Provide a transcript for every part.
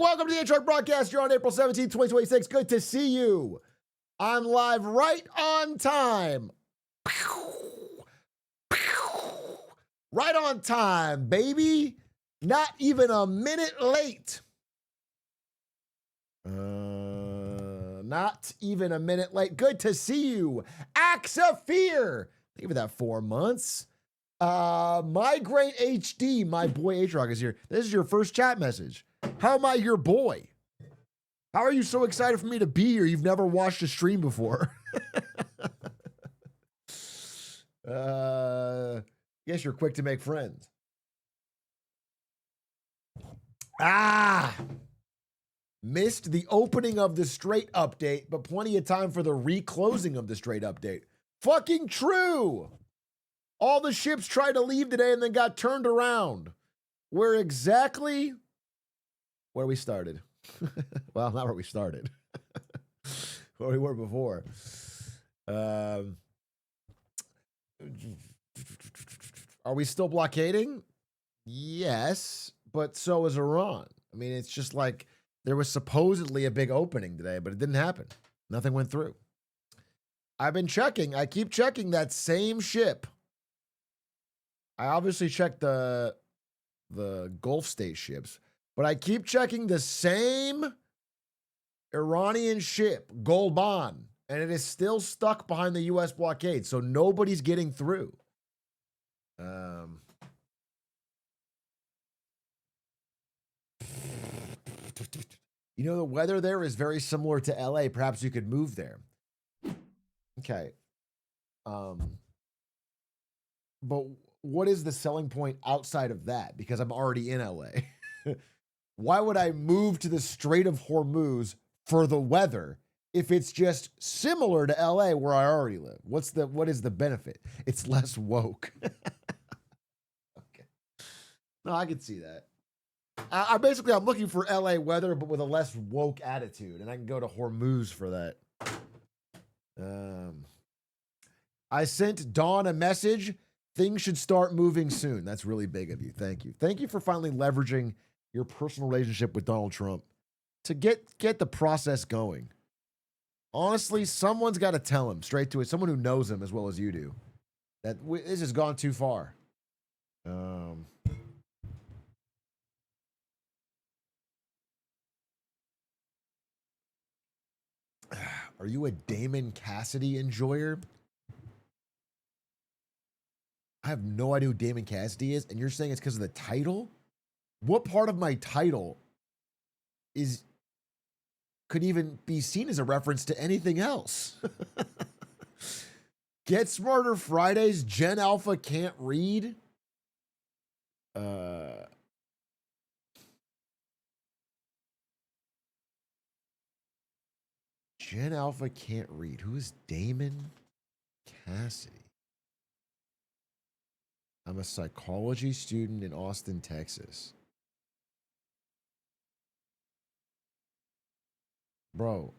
Welcome to the Atrioc broadcast. You're on April 17th, 2026. Good to see you. I'm live right on time. Right on time, baby. Not even a minute late. Not even a minute late. Good to see you. Axe of Fear. Thank you for that 4 months. Migraine HD, my boy Atrioc is here. This is your first chat message. How am I your boy? How are you so excited for me to be here? You've never watched a stream before. Guess you're quick to make friends. Missed the opening of the Straight update, but plenty of time for the reclosing of the Straight update. Fucking true. All the ships tried to leave today and then got turned around. Where exactly? Where we started. Well, not where we started. Where we were before. Are we still blockading? Yes, but so is Iran. I mean, it's just like there was supposedly a big opening today, but it didn't happen. Nothing went through. I've been checking. I keep checking that same ship. I obviously checked the Gulf state ships, but I keep checking the same Iranian ship, Golban, and it is still stuck behind the U.S. blockade, so nobody's getting through. You know, the weather there is very similar to LA. Perhaps you could move there. Okay. But what is the selling point outside of that? Because I'm already in LA. Why would I move to the Strait of Hormuz for the weather if it's just similar to LA where I already live? What is the benefit? It's less woke. Okay. No, I can see that. I'm looking for LA weather, but with a less woke attitude, and I can go to Hormuz for that. I sent Dawn a message. Things should start moving soon. That's really big of you. Thank you. Thank you for finally leveraging your personal relationship with Donald Trump to get the process going. Honestly, someone's got to tell him straight to it. Someone who knows him as well as you do. That this has gone too far. Are you a Damon Cassidy enjoyer? I have no idea who Damon Cassidy is, and you're saying it's because of the title? What part of my title could even be seen as a reference to anything else? Get Smarter Fridays, Gen Alpha can't read? Gen Alpha can't read. Who is Damon Cassidy? I'm a psychology student in Austin, Texas. Bro.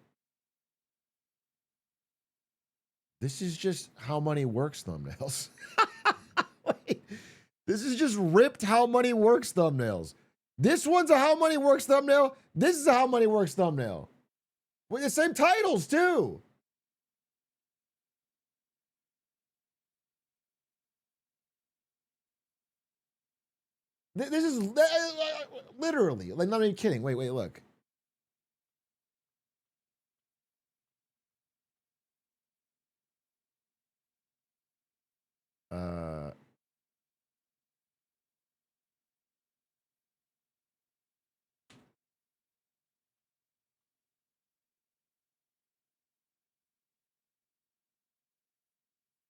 This is just How Money Works thumbnails. Wait, this is just ripped How Money Works thumbnails. This one's a How Money Works thumbnail. This is a How Money Works thumbnail. With the same titles, too. This is literally, like, not even kidding. Wait, look.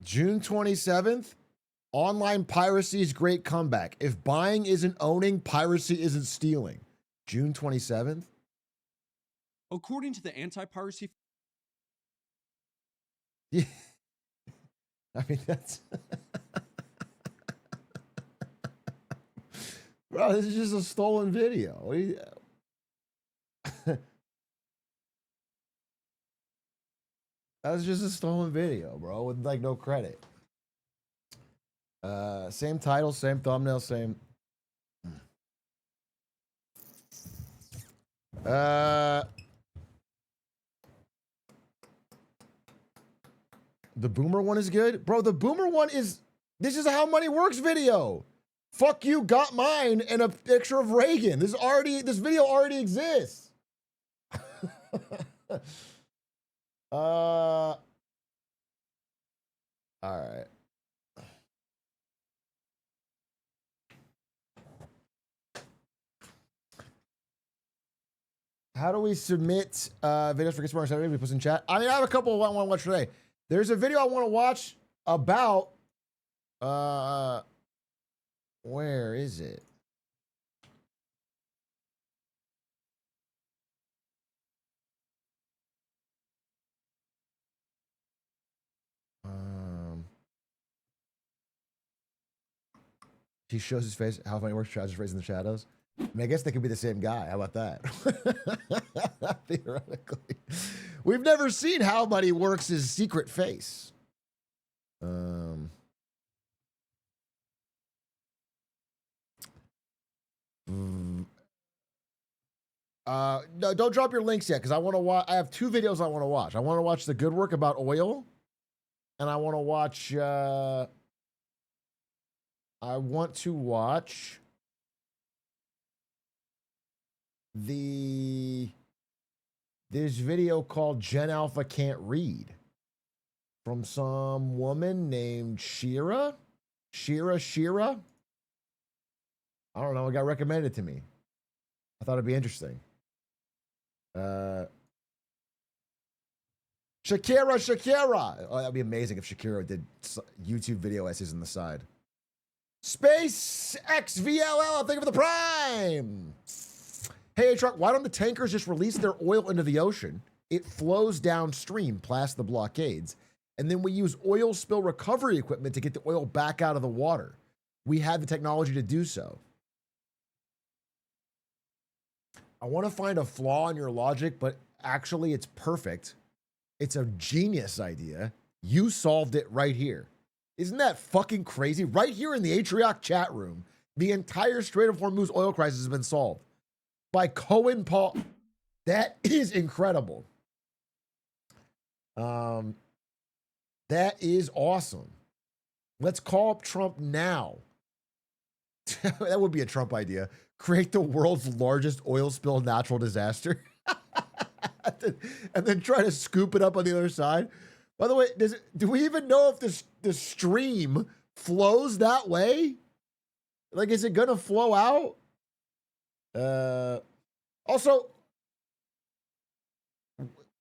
June 27th, online piracy's great comeback. If buying isn't owning, piracy isn't stealing. June 27th? According to the anti-piracy... Yeah. I mean, that's... Bro, this is just a stolen video. That was just a stolen video, bro, with like no credit. Same title, same thumbnail, same. The boomer one is good. Bro, the boomer one is... This is a How Money Works video. Fuck you, got mine, and a picture of Reagan. This video already exists. All right. How do we submit videos for Get Smart Saturday? We put in chat. I mean, I have a couple I want to watch today. There's a video I want to watch about where is it? He shows his face. How Funny Works tries his face in the shadows. I mean, I guess they could be the same guy. How about that? Theoretically, we've never seen How Money Works' secret face. No, don't drop your links yet because I want to watch. I have two videos I want to watch. I want to watch the good work about oil, and I want to watch. I want to watch this video called Gen Alpha Can't Read from some woman named Shira. I don't know. It got recommended to me. I thought it'd be interesting. Shakira. Oh, that'd be amazing if Shakira did YouTube video essays on the side. Space XVLL, thank you for the prime. Hey, Atrioc, why don't the tankers just release their oil into the ocean? It flows downstream past the blockades. And then we use oil spill recovery equipment to get the oil back out of the water. We had the technology to do so. I want to find a flaw in your logic, but actually it's perfect. It's a genius idea. You solved it right here. Isn't that fucking crazy? Right here in the Atrioc chat room, the entire Strait of Hormuz oil crisis has been solved by Cohen Paul. That is incredible. That is awesome. Let's call up Trump now. That would be a Trump idea. Create the world's largest oil spill natural disaster. and then try to scoop it up on the other side. By the way, do we even know if the stream flows that way? Like, is it gonna flow out? Also,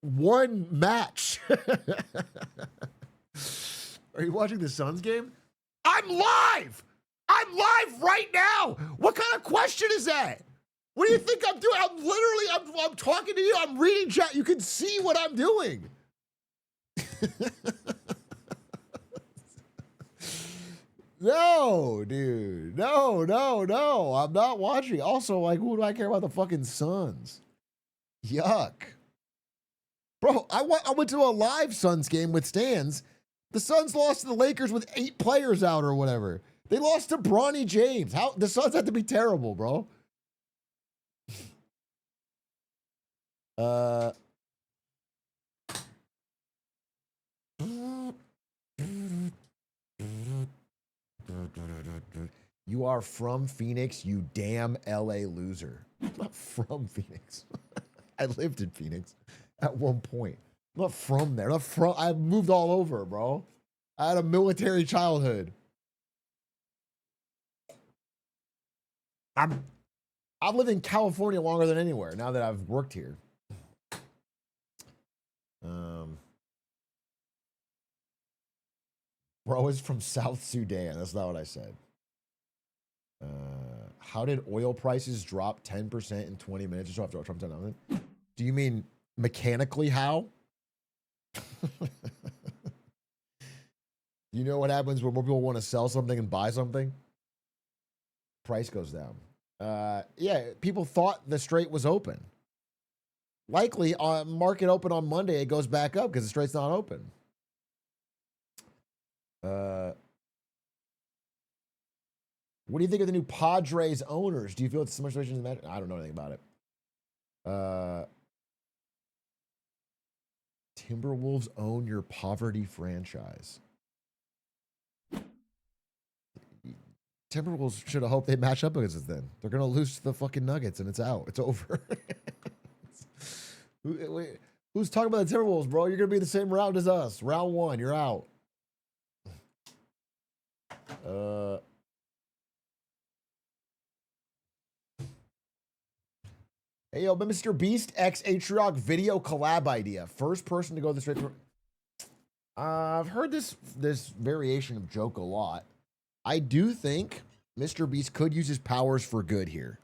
one match. Are you watching the Suns game? I'm live! I'm live right now! What kind of question is that? What do you think I'm doing? I'm talking to you. I'm reading chat. You can see what I'm doing. No, dude. No. I'm not watching. Also, like, who do I care about the fucking Suns? Yuck. Bro, I went to a live Suns game with Stans. The Suns lost to the Lakers with 8 players out or whatever. They lost to Bronny James. How the Suns had to be terrible, bro. You are from Phoenix, you damn LA loser. I'm not from Phoenix. I lived in Phoenix at one point. I'm not from there. I moved all over, bro. I had a military childhood. I've lived in California longer than anywhere now that I've worked here. Bro is from South Sudan. That's not what I said. How did oil prices drop 10% in 20 minutes or so after Trump announcement? Do you mean mechanically how? You know what happens when more people want to sell something and buy something? Price goes down. Yeah, people thought the Strait was open. Likely, market open on Monday, it goes back up because the Strait's not open. What do you think of the new Padres owners? Do you feel it's similar situation to that? I don't know anything about it. Uh, Timberwolves own your poverty franchise. Timberwolves should have hoped they match up against us then. They're going to lose to the fucking Nuggets and it's out. It's over. Who's talking about the Timberwolves, bro? You're going to be the same round as us. Round 1, you're out. Hey, yo, Mr. Beast X Atrioc video collab idea. First person to go this straight through. I've heard this variation of joke a lot. I do think Mr. Beast could use his powers for good here.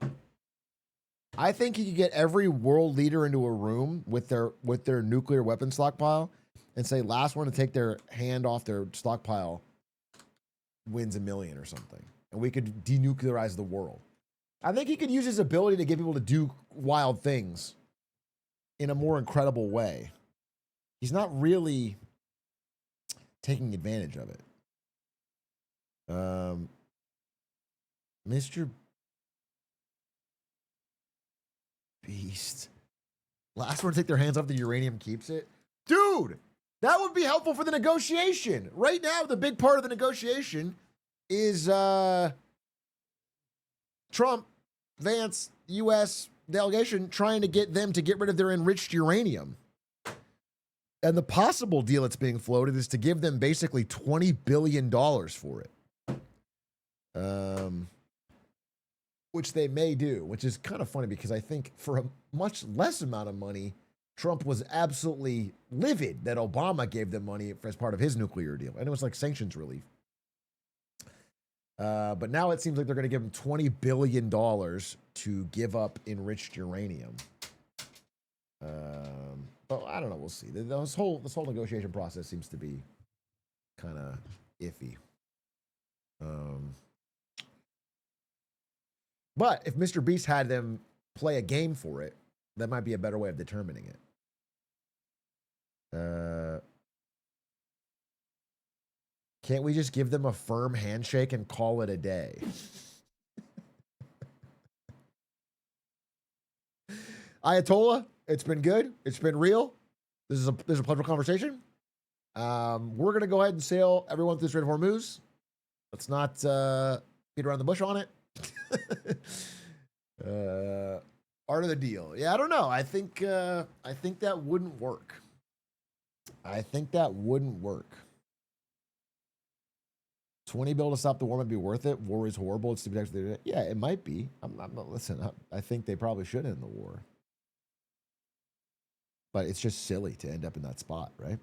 I think he could get every world leader into a room with their nuclear weapon stockpile and say last one to take their hand off their stockpile wins $1 million or something. And we could denuclearize the world. I think he could use his ability to get people to do wild things in a more incredible way. He's not really taking advantage of it. Mr. Beast. Last one to take their hands off the uranium keeps it. Dude, that would be helpful for the negotiation. Right now, the big part of the negotiation is Trump, Vance, U.S. delegation trying to get them to get rid of their enriched uranium. And the possible deal that's being floated is to give them basically $20 billion for it. Which they may do, which is kind of funny because I think for a much less amount of money, Trump was absolutely livid that Obama gave them money as part of his nuclear deal. And it was like sanctions relief. But now it seems like they're going to give him $20 billion to give up enriched uranium. But I don't know. We'll see. This whole negotiation process seems to be kind of iffy. But if Mr. Beast had them play a game for it, that might be a better way of determining it. Can't we just give them a firm handshake and call it a day? Ayatollah, it's been good. It's been real. This is a pleasurable conversation. We're gonna go ahead and sail everyone through the Strait of Hormuz. Let's not beat around the bush on it. Art of the deal. Yeah, I don't know. I think that wouldn't work. I think that wouldn't work. 20 bill to stop the war might be worth it. War is horrible. It's stupid. Yeah, it might be. Listen, I think they probably should end the war. But it's just silly to end up in that spot, right?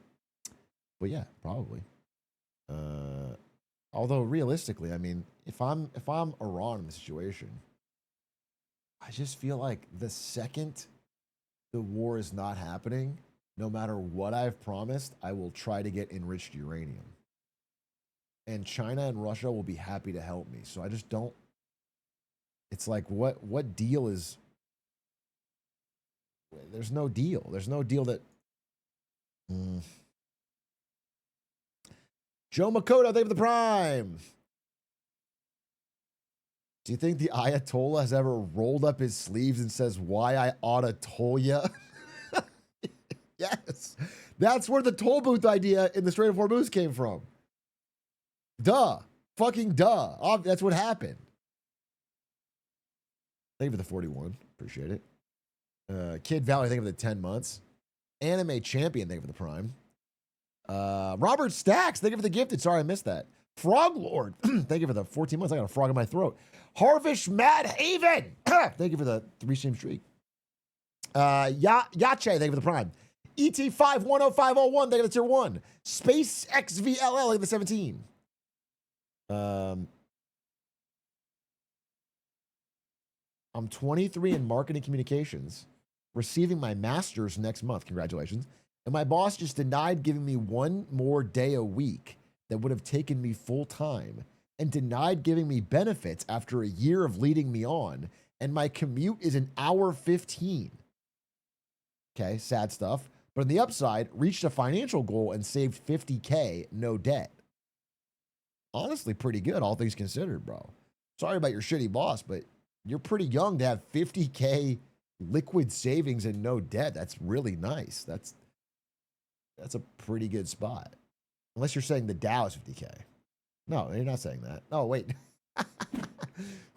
But yeah, probably. Although realistically, I mean, if I'm Iran in the situation, I just feel like the second the war is not happening, no matter what I've promised, I will try to get enriched uranium. And China and Russia will be happy to help me. So I just don't. It's like, what deal is. There's no deal. There's no deal that. Joe Makoto, thank you for the prime. Do you think the Ayatollah has ever rolled up his sleeves and says, why I oughta toll ya? Yes. That's where the toll booth idea in the Strait of Hormuz came from. Duh. Fucking duh. That's what happened. Thank you for the 41. Appreciate it. Kid Valley, thank you for the 10 months. Anime Champion, thank you for the prime. Robert Stacks, thank you for the gifted. Sorry, I missed that. Frog Lord, thank you for the 14 months. I got a frog in my throat. Harvish Mad Haven, thank you for the 3-stream streak. Yache, thank you for the prime. ET510501, thank you for the tier 1. Space XVLL, thank you for the 17. I'm 23 in marketing communications, receiving my master's next month. Congratulations. And my boss just denied giving me one more day a week that would have taken me full time and denied giving me benefits after a year of leading me on. And my commute is an hour 15. Okay, sad stuff. But on the upside, reached a financial goal and saved $50K, no debt. Honestly, pretty good, all things considered, bro. Sorry about your shitty boss, but you're pretty young to have $50K liquid savings and no debt. That's really nice. That's a pretty good spot. Unless you're saying the Dow is 50K. No, you're not saying that. Oh, wait.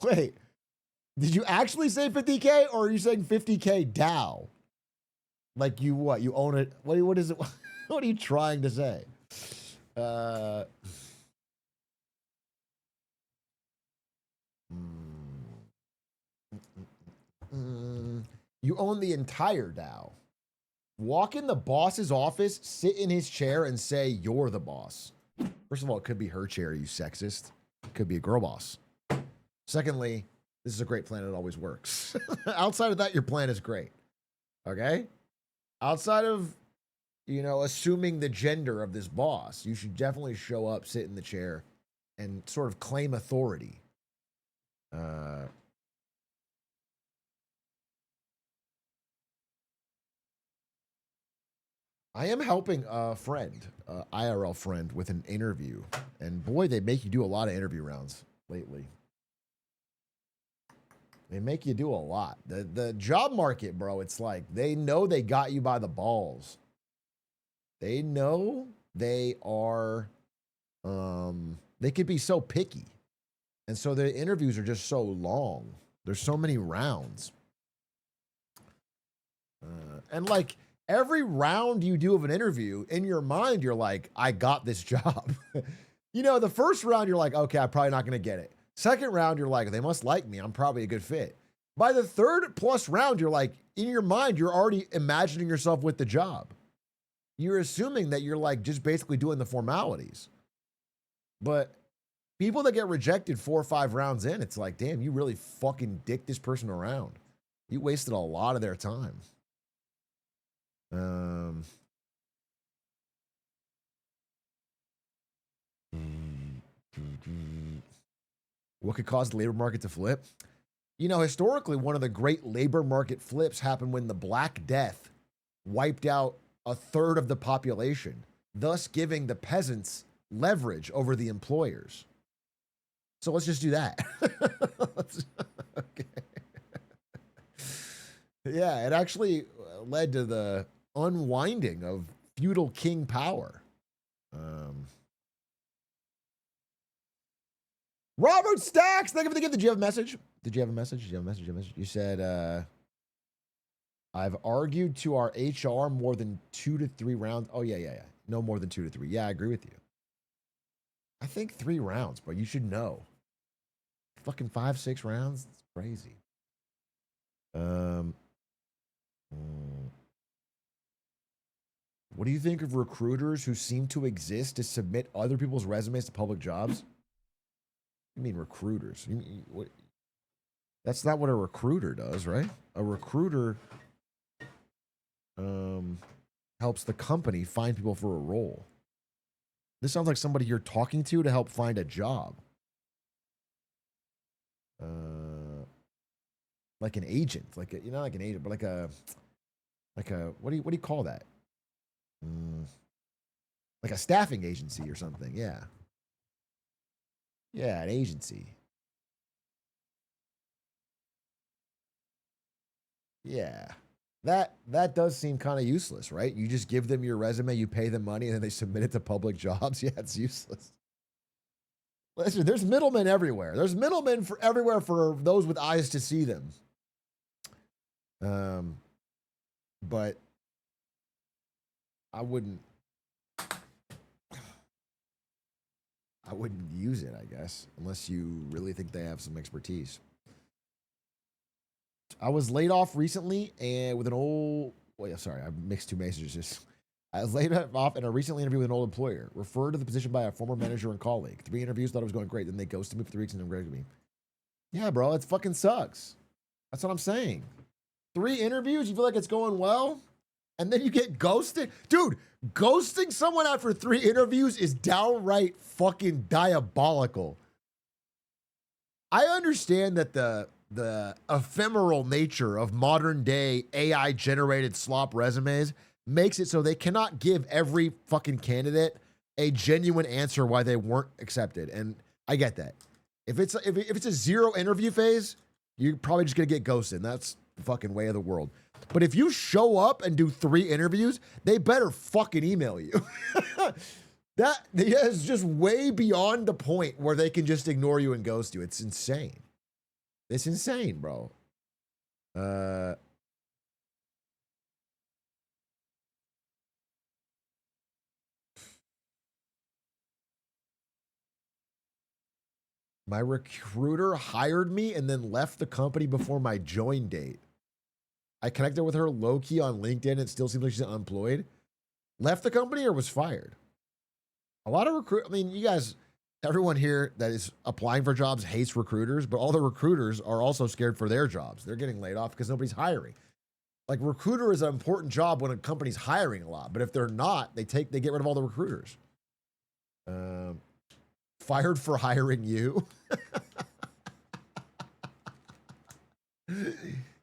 Wait. Did you actually say 50K or are you saying 50K Dow? Like you what? You own it? What is it? What are you trying to say? You own the entire Dow. Walk in the boss's office, sit in his chair, and say, you're the boss. First of all, it could be her chair, you sexist. It could be a girl boss. Secondly, this is a great plan. It always works. Outside of that, your plan is great. Okay? Outside of, assuming the gender of this boss, you should definitely show up, sit in the chair, and sort of claim authority. I am helping a friend, IRL friend, with an interview. And boy, they make you do a lot of interview rounds lately. They make you do a lot. The job market, bro, it's like they know they got you by the balls. They know they are, they could be so picky. And so the interviews are just so long. There's so many rounds. And like every round you do of an interview, in your mind, you're like, I got this job. The first round, you're like, okay, I'm probably not going to get it. Second round, you're like, they must like me. I'm probably a good fit. By the third plus round, you're like, in your mind, you're already imagining yourself with the job. You're assuming that you're like just basically doing the formalities. But people that get rejected 4 or 5 rounds in, it's like, damn, you really fucking dick this person around. You wasted a lot of their time. What could cause the labor market to flip? Historically, one of the great labor market flips happened when the Black Death wiped out a third of the population, thus giving the peasants leverage over the employers. So let's just do that. Okay. Yeah, it actually led to the unwinding of feudal king power. Robert Stacks, thank you for the gift. Did you have a message? You said, I've argued to our HR more than 2 to 3 rounds. Oh, yeah. No more than 2 to 3. Yeah, I agree with you. I think 3 rounds, but you should know. Fucking 5, 6 rounds? It's crazy. What do you think of recruiters who seem to exist to submit other people's resumes to public jobs? You mean recruiters? What? That's not what a recruiter does, right? A recruiter helps the company find people for a role. This sounds like somebody you're talking to help find a job. Like an agent, like like an agent, but like a what do you call that? Like a staffing agency or something. Yeah, an agency. Yeah. That does seem kind of useless, right? You just give them your resume, you pay them money, and then they submit it to public jobs. Yeah, it's useless. Listen, there's middlemen everywhere. There's middlemen for everywhere for those with eyes to see them. But I wouldn't use it, I guess, unless you really think they have some expertise. I was laid off recently and with an old. Wait, sorry, I mixed 2 messages. I was laid off in a recently interview with an old employer. Referred to the position by a former manager and colleague. 3 interviews, thought it was going great. Then they ghosted me for 3 weeks and then rejected me. Yeah, bro, it fucking sucks. That's what I'm saying. 3 interviews, you feel like it's going well, and then you get ghosted. Dude, ghosting someone after 3 interviews is downright fucking diabolical. I understand that the ephemeral nature of modern day AI generated slop resumes makes it so they cannot give every fucking candidate a genuine answer why they weren't accepted. And I get that. If it's a 0 interview phase, you're probably just gonna get ghosted. And fucking way of the world. But if you show up and do 3 interviews, they better fucking email you. That is just way beyond the point where they can just ignore you and ghost you. It's insane. It's insane, bro. My recruiter hired me and then left the company before my join date. I connected with her low-key on LinkedIn. It still seems like she's unemployed. Left the company or was fired? A lot of I mean, you guys, everyone here that is applying for jobs hates recruiters, but all the recruiters are also scared for their jobs. They're getting laid off because nobody's hiring. Like, recruiter is an important job when a company's hiring a lot, but if they're not, they get rid of all the recruiters. Fired for hiring you.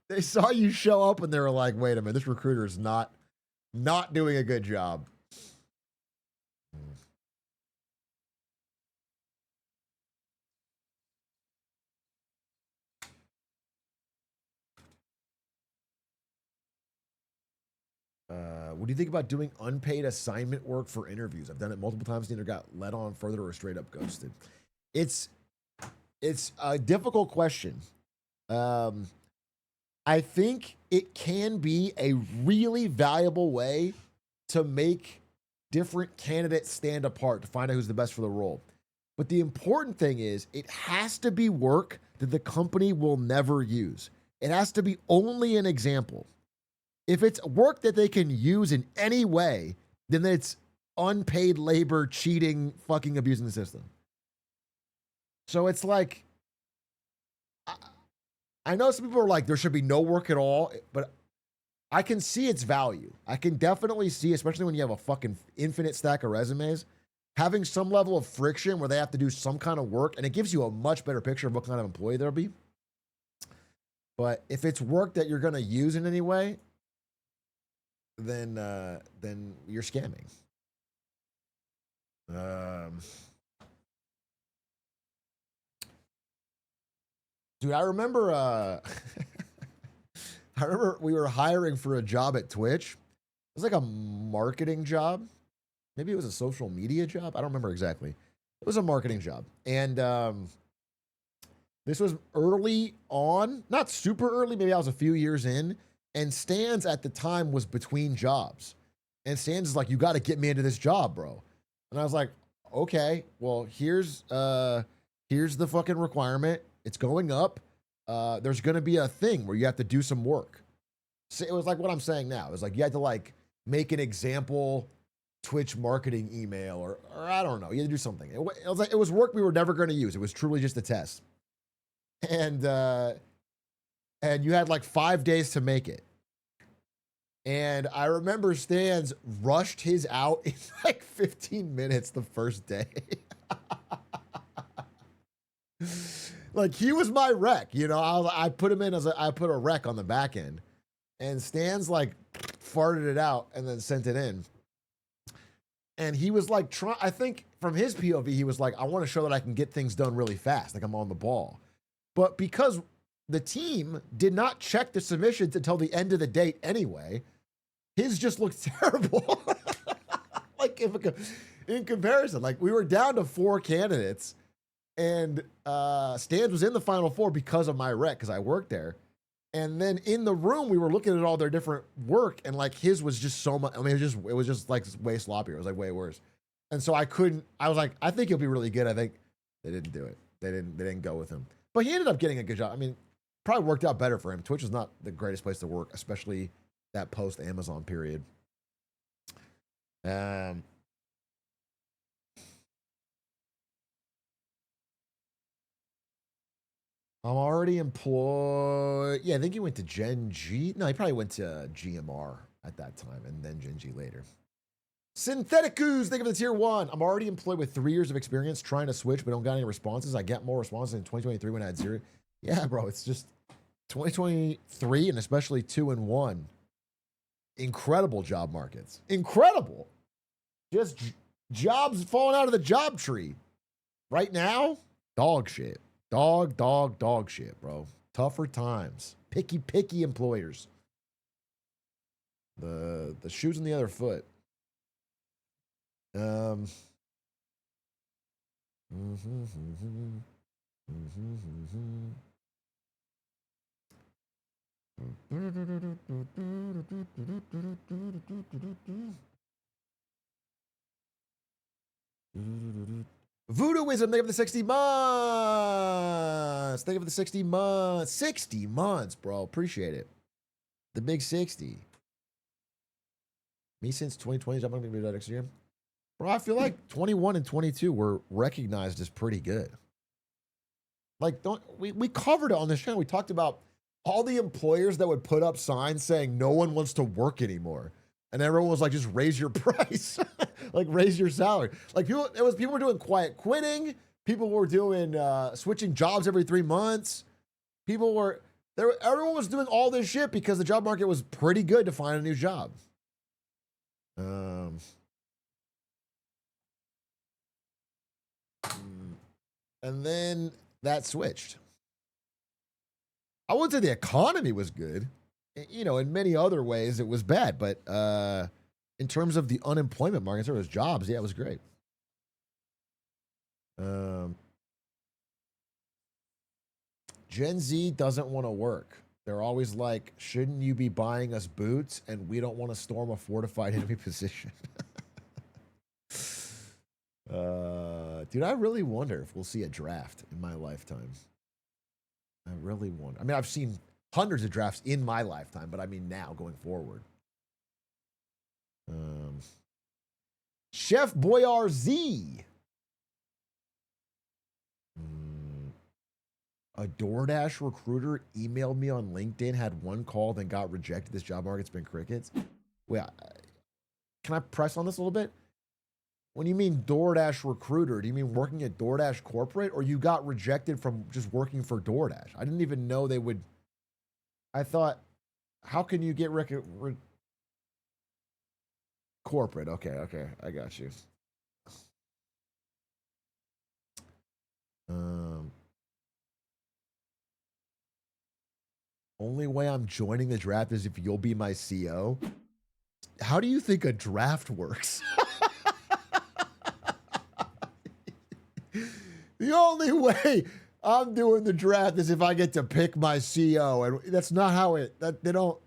They saw you show up and they were like, wait a minute, this recruiter is not doing a good job. What do you think about doing unpaid assignment work for interviews? I've done it multiple times and either got led on further or straight up ghosted. It's a difficult question. I think it can be a really valuable way to make different candidates stand apart to find out who's the best for the role. But the important thing is it has to be work that the company will never use. It has to be only an example. If it's work that they can use in any way, then it's unpaid labor, cheating, fucking abusing the system. So it's like, I know some people are like, there should be no work at all, but I can see its value. I can definitely see, especially when you have a fucking infinite stack of resumes, having some level of friction where they have to do some kind of work, and it gives you a much better picture of what kind of employee there'll be. But if it's work that you're going to use in any way, then you're scamming. Dude, I remember I remember we were hiring for a job at Twitch. It was like a marketing job. Maybe it was a social media job. I don't remember exactly. It was a marketing job. And this was early on, not super early. Maybe I was a few years in. And Stans at the time was between jobs. And Stans is like, you got to get me into this job, bro. And I was like, okay, well, here's the fucking requirement. It's going up. There's going to be a thing where you have to do some work. So it was like what I'm saying now. It was like you had to like make an example Twitch marketing email or I don't know. You had to do something. It was like it was work we were never going to use. It was truly just a test. And you had like 5 days to make it. And I remember Stans rushed his out in like 15 minutes the first day. Like he was my rec, you know. I put him in I put a rec on the back end, and Stans like farted it out and then sent it in. And he was like, I think from his POV, he was like, I want to show that I can get things done really fast, like I'm on the ball. But because the team did not check the submissions until the end of the date anyway, his just looked terrible. Like in comparison, like we were down to 4 candidates. And Stans was in the final 4 because of my rec, because I worked there. And then in the room, we were looking at all their different work, and like his was just so much. I mean, it was just like way sloppier. It was like way worse. And so I was like, I think he'll be really good. I think they didn't do it. They didn't go with him. But he ended up getting a good job. I mean, probably worked out better for him. Twitch is not the greatest place to work, especially that post Amazon period. I'm already employed. Yeah, I think he went to Gen G. No, he probably went to GMR at that time and then Gen G later. Syntheticus, thank you for the tier 1. I'm already employed with 3 years of experience trying to switch, but don't got any responses. I get more responses in 2023 when I had 0. Yeah, bro, it's just 2023 and especially 2 and 1. Incredible job markets. Incredible. Just jobs falling out of the job tree. Right now, dog shit. Dog shit, bro. Tougher times. picky employers. The shoes on the other foot. Voodooism, think of the 60 months. Think of the 60 months. 60 months, bro. Appreciate it. The big 60. Me since 2020, I'm not going to do that next year. Bro, I feel like 21 and 22 were recognized as pretty good. Like, we covered it on this channel. We talked about all the employers that would put up signs saying no one wants to work anymore. And everyone was like, just raise your price. Like, raise your salary. Like, people were doing quiet quitting. People were doing switching jobs every 3 months. Everyone was doing all this shit because the job market was pretty good to find a new job. And then that switched. I wouldn't say the economy was good. You know, in many other ways it was bad, but in terms of the unemployment market, there was jobs. Yeah, it was great. Gen Z doesn't want to work. They're always like, shouldn't you be buying us boots? And we don't want to storm a fortified enemy position. Dude, I really wonder if we'll see a draft in my lifetime. I really wonder. I mean, I've seen hundreds of drafts in my lifetime, but I mean now going forward. Chef Boyar Z. A DoorDash recruiter emailed me on LinkedIn, had one call, then got rejected. This job market's been crickets. Wait, can I press on this a little bit? When you mean DoorDash recruiter, do you mean working at DoorDash corporate, or you got rejected from just working for DoorDash? I didn't even know they would. I thought, how can you get corporate? Okay, I got you. Only way I'm joining the draft is if you'll be my CO. How do you think a draft works? The only way I'm doing the draft is if I get to pick my CO, and that's not how they don't.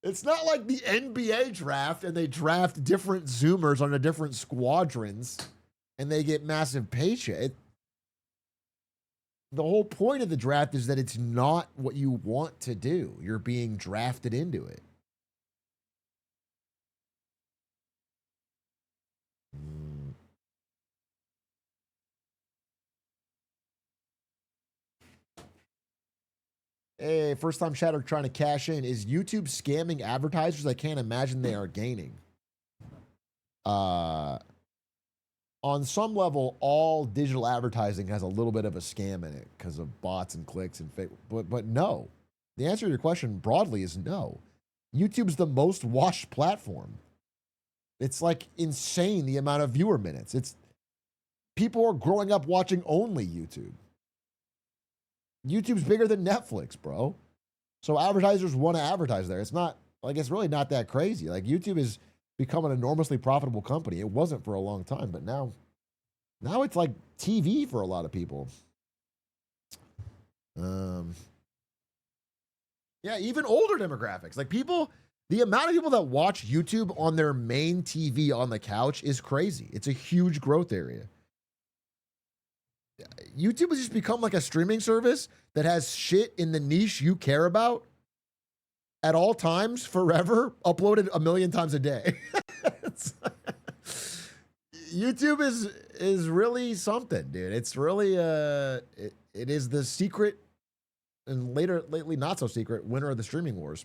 It's not like the NBA draft and they draft different Zoomers on the different squadrons and they get massive paycheck. The whole point of the draft is that it's not what you want to do. You're being drafted into it. Hey, first time chatter trying to cash in. Is YouTube scamming advertisers? I can't imagine they are gaining. On some level, all digital advertising has a little bit of a scam in it because of bots and clicks and fake. But no. The answer to your question broadly is no. YouTube's the most watched platform. It's like insane the amount of viewer minutes. People are growing up watching only YouTube. YouTube's bigger than Netflix, bro. So advertisers want to advertise there. It's not like, it's really not that crazy. Like, YouTube is become an enormously profitable company. It wasn't for a long time, but now it's like TV for a lot of people. Yeah, even older demographics. Like, the amount of people that watch YouTube on their main TV on the couch is crazy. It's a huge growth area. YouTube has just become like a streaming service that has shit in the niche you care about at all times, forever, uploaded 1 million times a day. YouTube is really something, dude. It's really it is the secret, and lately not so secret, winner of the streaming wars.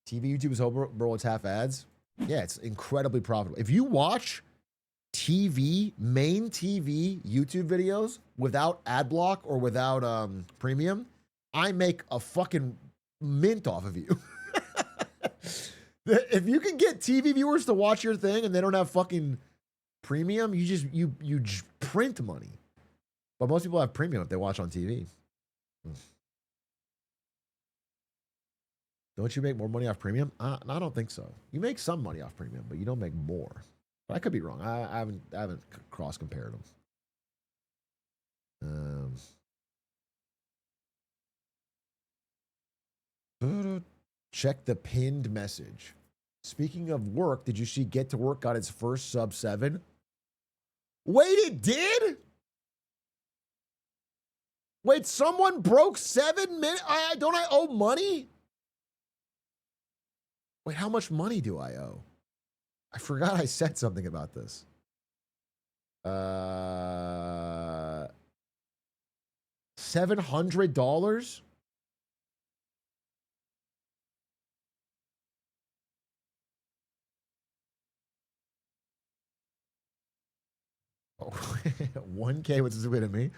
TV YouTube is over, bro. It's half ads. Yeah, it's incredibly profitable. If you watch main TV YouTube videos without ad block or without premium, I make a fucking mint off of you. If you can get TV viewers to watch your thing and they don't have fucking premium, you print money. But most people have premium if they watch on TV. Don't you make more money off premium? I don't think so. You make some money off premium, but you don't make more. But I could be wrong. I haven't cross compared them. Check the pinned message. Speaking of work, did you see Get to Work got its first sub 7? Wait, it did? Wait, someone broke 7 minutes? Don't I owe money? Wait, how much money do I owe? I forgot I said something about this. $700? Oh, 1K, what's this way to me?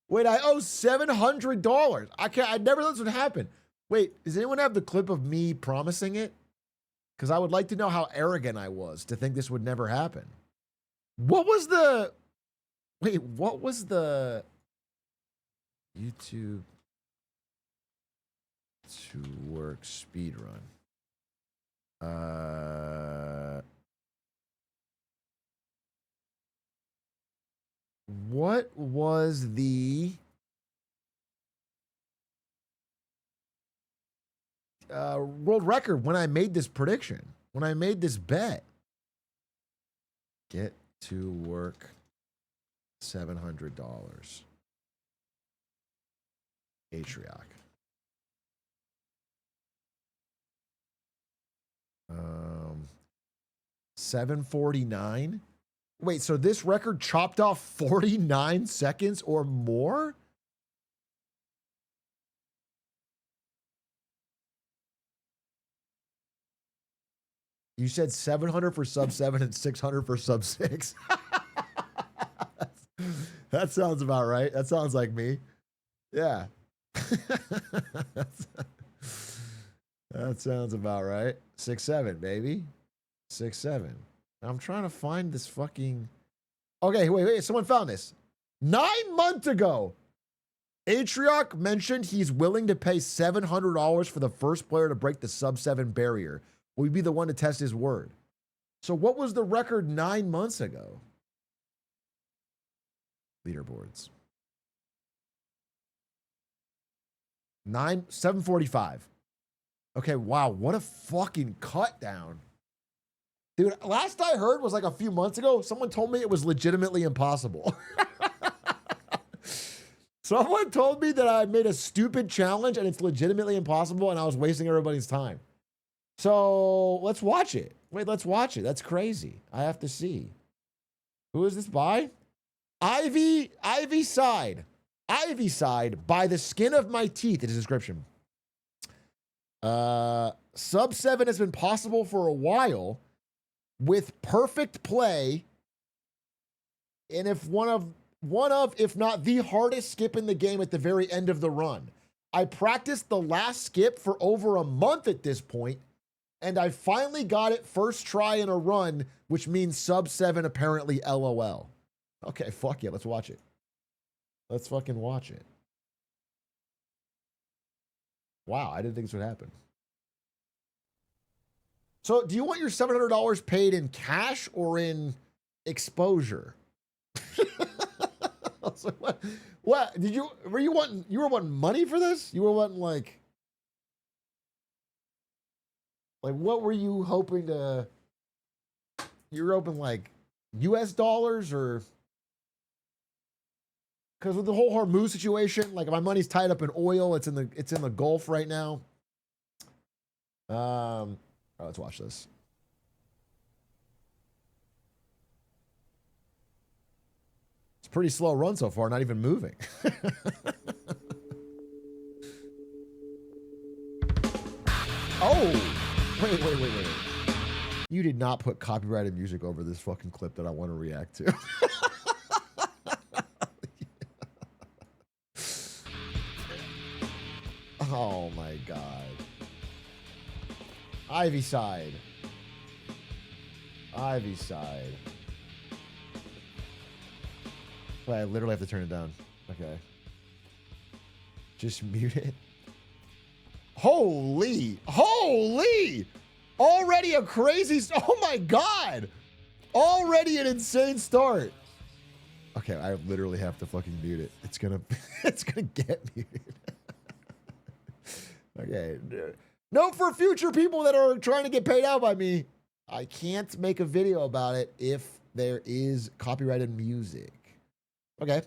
Wait, I owe $700. I never thought this would happen. Wait, does anyone have the clip of me promising it? Because I would like to know how arrogant I was to think this would never happen. What was the YouTube to work speedrun? What was the world record when I made this prediction? When I made this bet? Get to work $700. Atrioc. 749. Wait, so this record chopped off 49 seconds or more? You said 700 for sub 7 and 600 for sub 6. That sounds about right. That sounds like me. Yeah. That sounds about right. 6-7, baby. 6-7. I'm trying to find this fucking... Okay, wait. Someone found this. 9 months ago, Atrioc mentioned he's willing to pay $700 for the first player to break the sub 7 barrier. Will we be the one to test his word? So what was the record 9 months ago? Leaderboards. 745. Okay, wow, what a fucking cut down. Dude, last I heard was like a few months ago, someone told me it was legitimately impossible. Someone told me that I made a stupid challenge and it's legitimately impossible and I was wasting everybody's time. So let's watch it. Wait, let's watch it. That's crazy. I have to see. Who is this by? Ivy Side. Ivy Side by the skin of my teeth is his description. Sub 7 has been possible for a while with perfect play. And if one of, if not the hardest skip in the game at the very end of the run. I practiced the last skip for over a month at this point, and I finally got it first try in a run, which means sub 7 apparently LOL. Okay, fuck yeah, let's watch it. Let's fucking watch it. Wow, I didn't think this would happen. So, do you want your $700 paid in cash or in exposure? So what did you were wanting money for this? You were wanting like what were you hoping to? You were hoping like US dollars, or because with the whole Hormuz situation, like my money's tied up in oil, it's in the Gulf right now. All right, let's watch this. It's a pretty slow run so far, not even moving. Oh, wait. You did not put copyrighted music over this fucking clip that I want to react to. Oh my God. Ivy Side. Ivy side. Wait, I literally have to turn it down. Okay. Just mute it. Holy! Already a crazy... Oh my god! Already an insane start. Okay, I literally have to fucking mute it. It's gonna get muted. Okay. Note for future people that are trying to get paid out by me. I can't make a video about it if there is copyrighted music. Okay.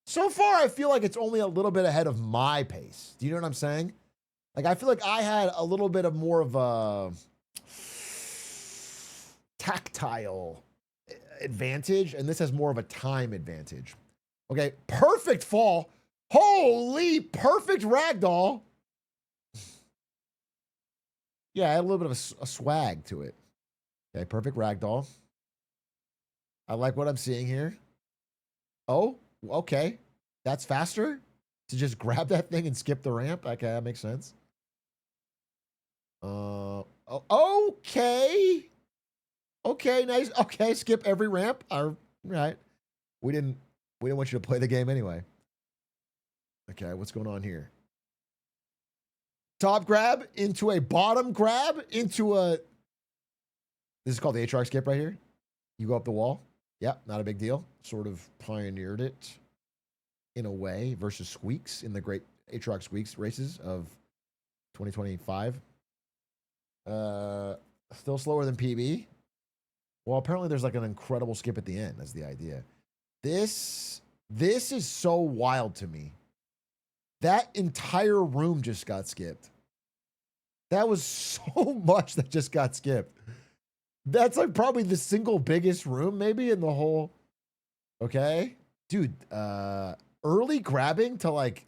So far, I feel like it's only a little bit ahead of my pace. Do you know what I'm saying? Like, I feel like I had a little bit of more of a tactile advantage, and this has more of a time advantage. Okay, perfect fall. Holy, perfect ragdoll. Yeah, I had a little bit of a swag to it. Okay, perfect ragdoll. I like what I'm seeing here. Oh, okay. That's faster to just grab that thing and skip the ramp. Okay, that makes sense. Okay. Okay, nice. Okay, skip every ramp. All right. We didn't want you to play the game anyway. Okay, what's going on here? Top grab into a bottom grab into a... This is called the Atrioc skip right here. You go up the wall. Yeah, not a big deal. Sort of pioneered it in a way versus Squeaks in the great Atrioc Squeaks races of 2025. Still slower than PB. Well, apparently there's like an incredible skip at the end. That's the idea. This is so wild to me. That entire room just got skipped. That was so much that just got skipped. That's like probably the single biggest room maybe in the whole. Okay. Dude, early grabbing to like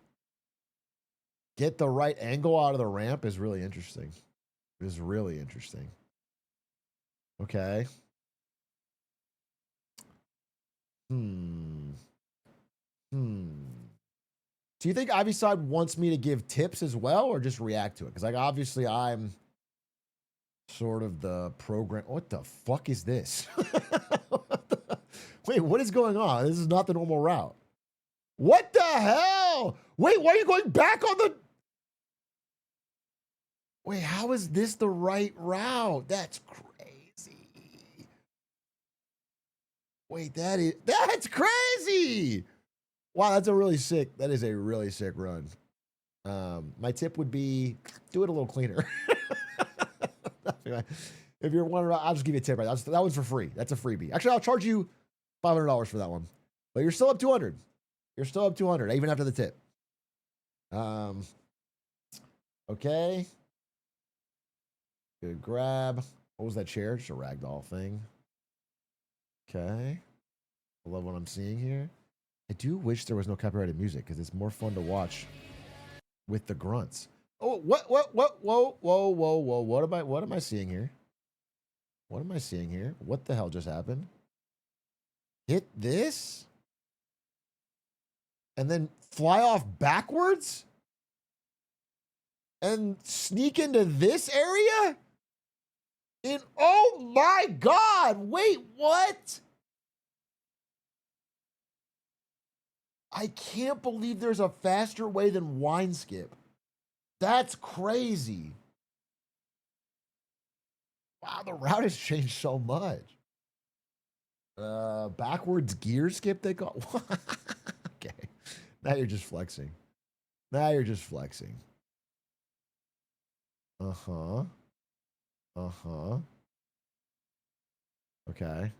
get the right angle out of the ramp is really interesting. It is really interesting. Okay. Do you think Ivy Side wants me to give tips as well or just react to it? Because like obviously I'm sort of the program. What the fuck is this? Wait, what is going on? This is not the normal route. What the hell? Wait, why are you going back on the... Wait, how is this the right route? That's crazy. Wait, that's crazy. Wow, that's a really sick, that is a really sick run. My tip would be do it a little cleaner. If you're wondering, I'll just give you a tip. Right, that one's for free. That's a freebie. Actually, I'll charge you $500 for that one. But you're still up 200. You're still up 200 even after the tip. Okay. Good grab. What was that chair? Just a ragdoll thing. Okay. I love what I'm seeing here. I do wish there was no copyrighted music because it's more fun to watch with the grunts. Oh, what, whoa. What am I seeing here? What am I seeing here? What the hell just happened? Hit this? And then fly off backwards? And sneak into this area? Oh my God, wait, what? I can't believe there's a faster way than wine skip. That's crazy. Wow, the route has changed so much. Backwards gear skip they call. Okay. Now you're just flexing. Uh-huh. Okay.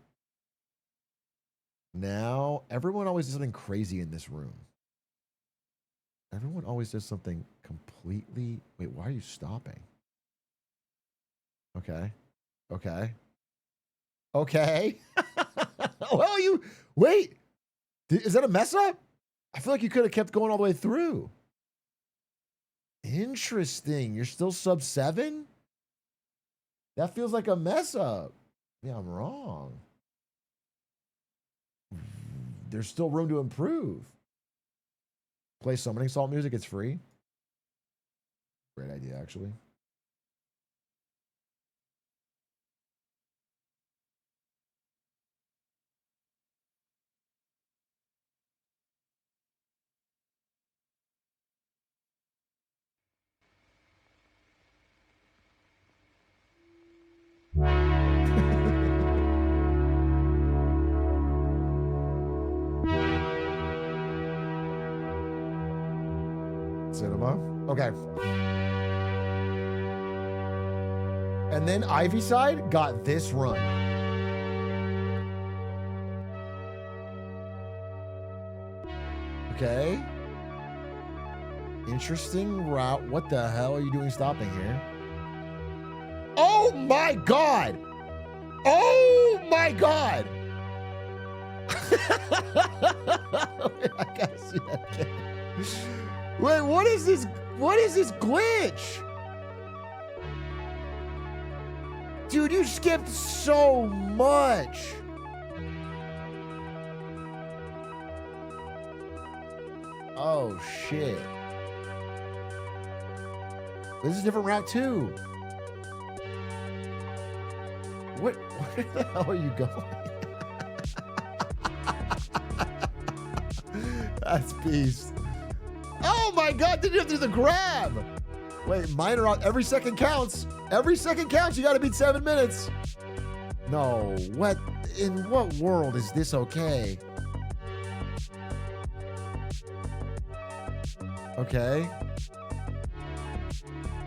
Now, everyone always does something crazy in this room. Everyone always does something completely... Wait, why are you stopping? Okay. Well, you... Wait! Is that a mess up? I feel like you could have kept going all the way through. Interesting. You're still sub 7? That feels like a mess up. Yeah, I'm wrong. There's still room to improve. Play Summoning Salt music. It's free. Great idea, actually. Cinema. Okay. And then Ivy Side got this run. Okay. Interesting route. What the hell are you doing stopping here? Oh my God! Oh my God! Wait, I gotta see that again. Wait, what is this? What is this glitch? Dude, you skipped so much. Oh shit. This is a different route too. Where the hell are you going? That's beast. Oh my God, did you have to do the grab? Wait, mine are out. Every second counts. Every second counts. You got to beat 7 minutes. No, what? In what world is this okay? Okay.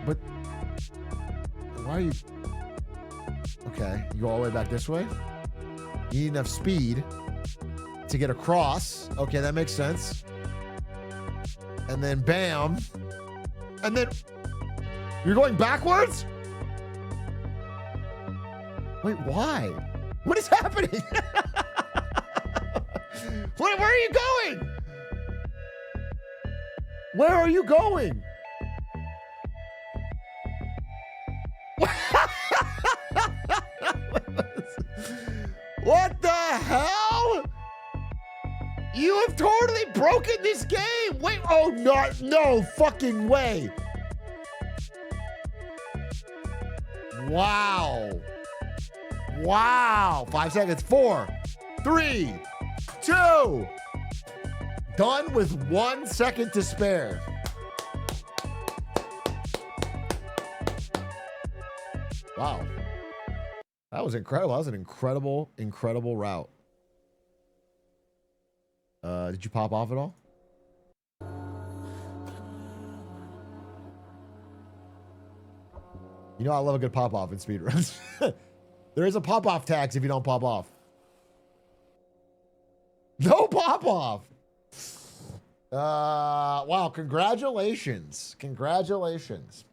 But why are you? Okay, you go all the way back this way. You need enough speed to get across. Okay, that makes sense. And then bam. And then you're going backwards? Wait, why? What is happening? Where are you going? Where are you going? What the hell? You have totally broken this game. Wait, oh, no fucking way. Wow. Wow. 5 seconds. 4, 3, 2. Done with 1 second to spare. Wow. That was incredible. That was an incredible, incredible route. Did you pop off at all? You know I love a good pop off in speedruns. There is a pop off tax if you don't pop off. No pop off. Wow, congratulations. Congratulations.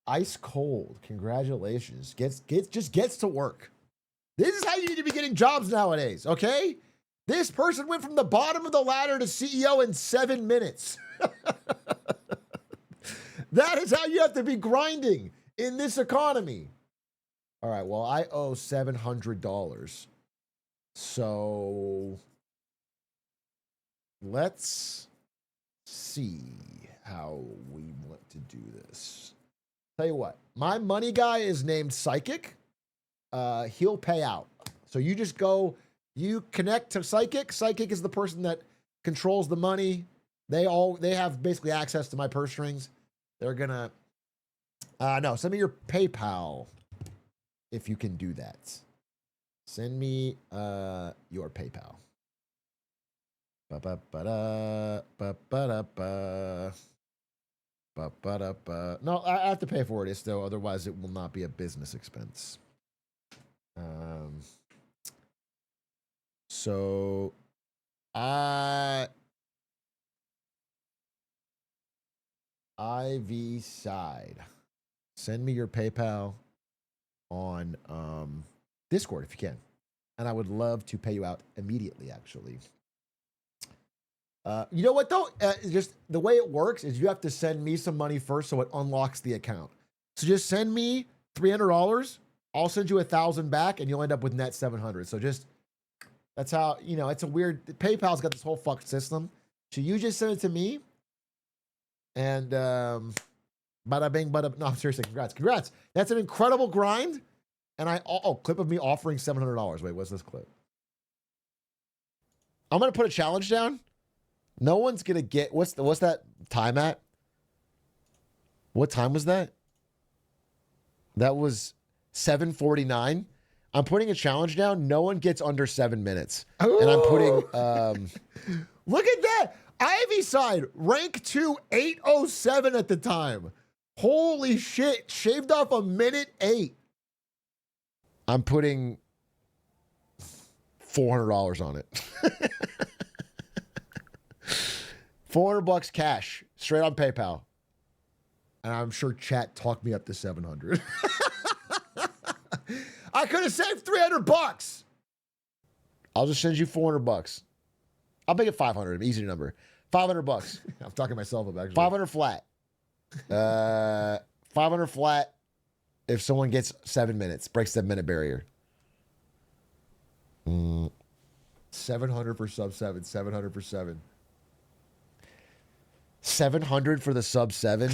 Ice cold. Congratulations. Just gets to work. This is how you need to be getting jobs nowadays, okay? This person went from the bottom of the ladder to CEO in 7 minutes. That is how you have to be grinding in this economy. All right, well, I owe $700. So let's see how we want to do this. Tell you what, my money guy is named Psychic. He'll pay out. So you just go, you connect to Psychic. Psychic is the person that controls the money. They have basically access to my purse strings. They're gonna, no, send me your PayPal if you can do that. Send me your PayPal. No, I have to pay for it still, otherwise it will not be a business expense. So IV side. Send me your PayPal on Discord if you can. And I would love to pay you out immediately, actually. You know what, though? Just the way it works is you have to send me some money first so it unlocks the account. So just send me $300. I'll send you 1,000 back, and you'll end up with net 700. So just, that's how, you know, it's a weird, PayPal's got this whole fucked system. So you just send it to me, and bada bing, bada, no, seriously, congrats. Congrats. That's an incredible grind. And clip of me offering $700. Wait, what's this clip? I'm going to put a challenge down. No one's going to get, what's that time at? What time was that? That was 7:49. I'm putting a challenge down. No one gets under 7 minutes. Ooh. And I'm putting, look at that. Ivy side, rank 2, 807 at the time. Holy shit. Shaved off a minute 8. I'm putting $400 on it. $400 cash, straight on PayPal. And I'm sure chat talked me up to 700. I could have saved $300. I'll just send you $400. I'll make it 500. Easy number. $500. I'm talking myself up actually. 500 flat. 500 flat. If someone gets 7 minutes, breaks the minute barrier. 700 for sub 7. 700 for 7. 700 for the sub 7.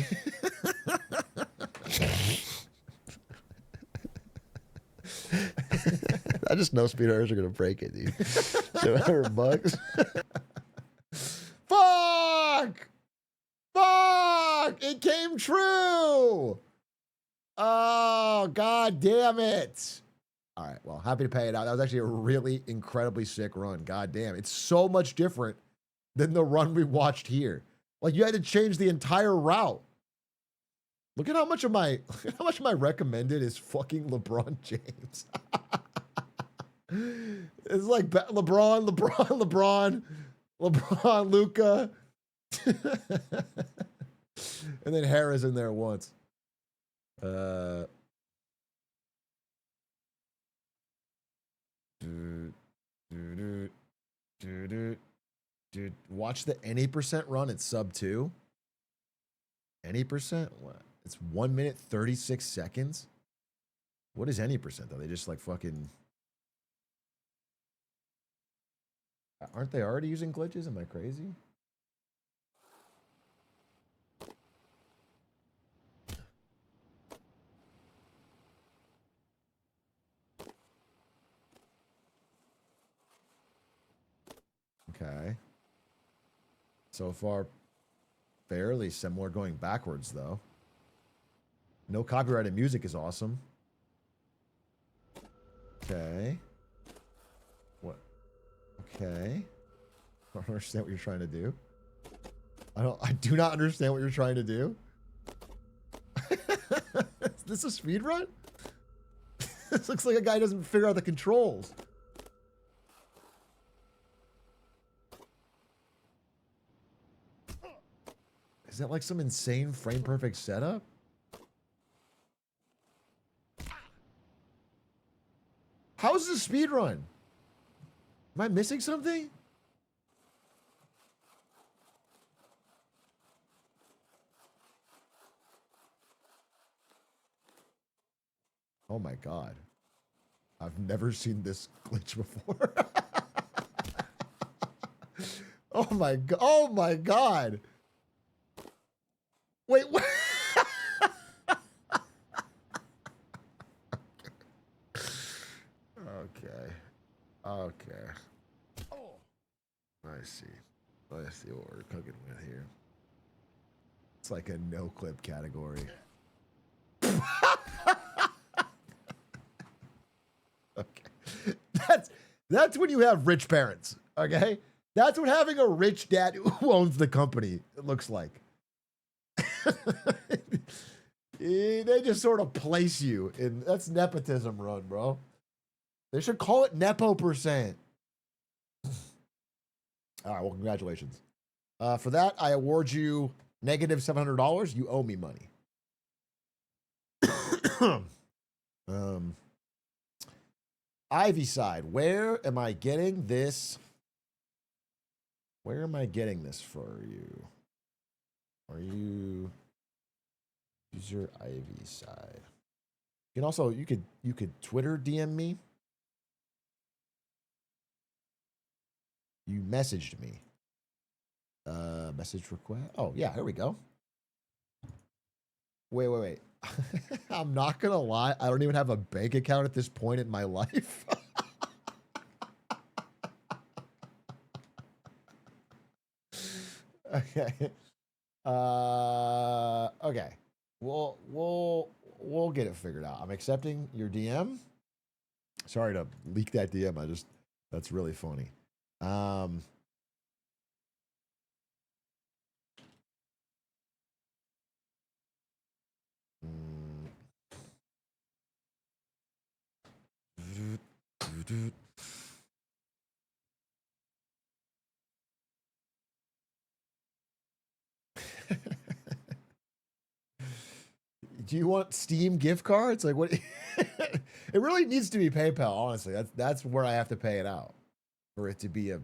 I just know speedrunners are gonna break it, dude. $700. Fuck! Fuck! It came true! Oh, god damn it. All right, well, happy to pay it out. That was actually a really incredibly sick run. God damn. It's so much different than the run we watched here. Like, you had to change the entire route. Look at how much of my recommended is fucking LeBron James. It's like LeBron, Luca. And then Harris in there once. Dude, watch the any percent run at sub 2. Any percent? What? It's 1 minute 36 seconds. What is any percent though? They just like fucking. Aren't they already using glitches? Am I crazy? Okay. So far, fairly similar going backwards, though. No copyrighted music is awesome. Okay. What? Okay. I don't understand what you're trying to do. I do not understand what you're trying to do. Is this a speed run? This looks like a guy doesn't figure out the controls. Is that like some insane frame perfect setup? How is this a speed run? Am I missing something? Oh my god. I've never seen this glitch before. Oh my god. Oh my god. Wait, what? Okay. Okay. Oh. I see. I see what we're cooking with here. It's like a no clip category. Okay. That's when you have rich parents, okay? That's what having a rich dad who owns the company looks like. They just sort of place you in. That's nepotism run, bro. They should call it Nepo percent. All right, well, congratulations. For that, I award you negative $700. You owe me money. Ivy side, where am I getting this? Where am I getting this for you? Are you user Ivy side? You can also you could Twitter DM me. You messaged me. Message request. Oh yeah, here we go. Wait. I'm not gonna lie. I don't even have a bank account at this point in my life. Okay. Okay. We'll get it figured out. I'm accepting your DM. Sorry to leak that DM. That's really funny. Do you want Steam gift cards? Like what? It really needs to be PayPal. Honestly, that's where I have to pay it out for it to be a.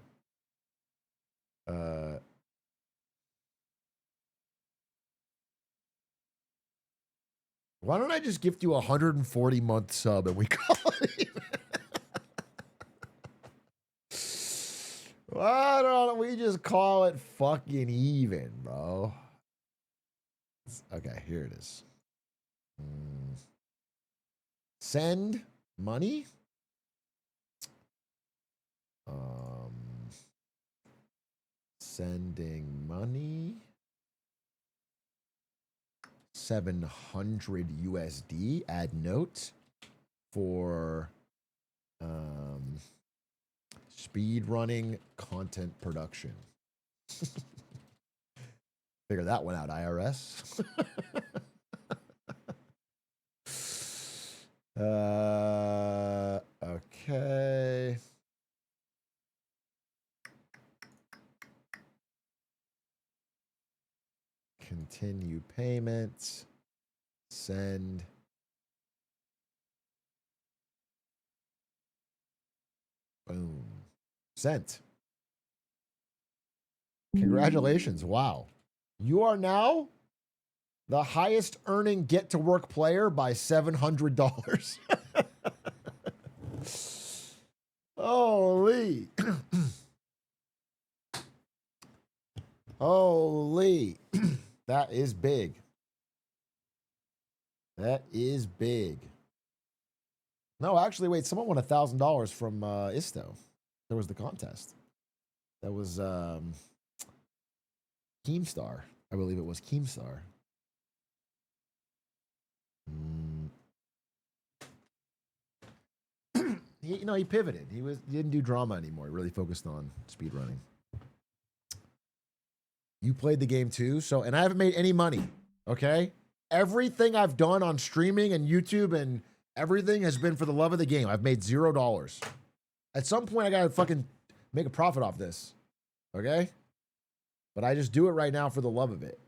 Why don't I just gift you a 140-month sub and we call it even? Why don't we just call it fucking even, bro? Okay, here it is. Send money. Sending money. 700 USD. Add note for speed running content production. Figure that one out, IRS. Okay. Continue payments. Send. Boom. Sent. Congratulations. Wow. You are now the highest earning get to work player by $700. Holy. Holy. That is big. That is big. No, actually, wait. Someone won $1,000 from Isto. There was the contest. That was Keemstar. I believe it was Keemstar. He pivoted. He didn't do drama anymore. He really focused on speedrunning. You played the game too, and I haven't made any money. Okay, everything I've done on streaming and YouTube and everything has been for the love of the game. I've made $0. At some point, I gotta fucking make a profit off this. Okay, but I just do it right now for the love of it.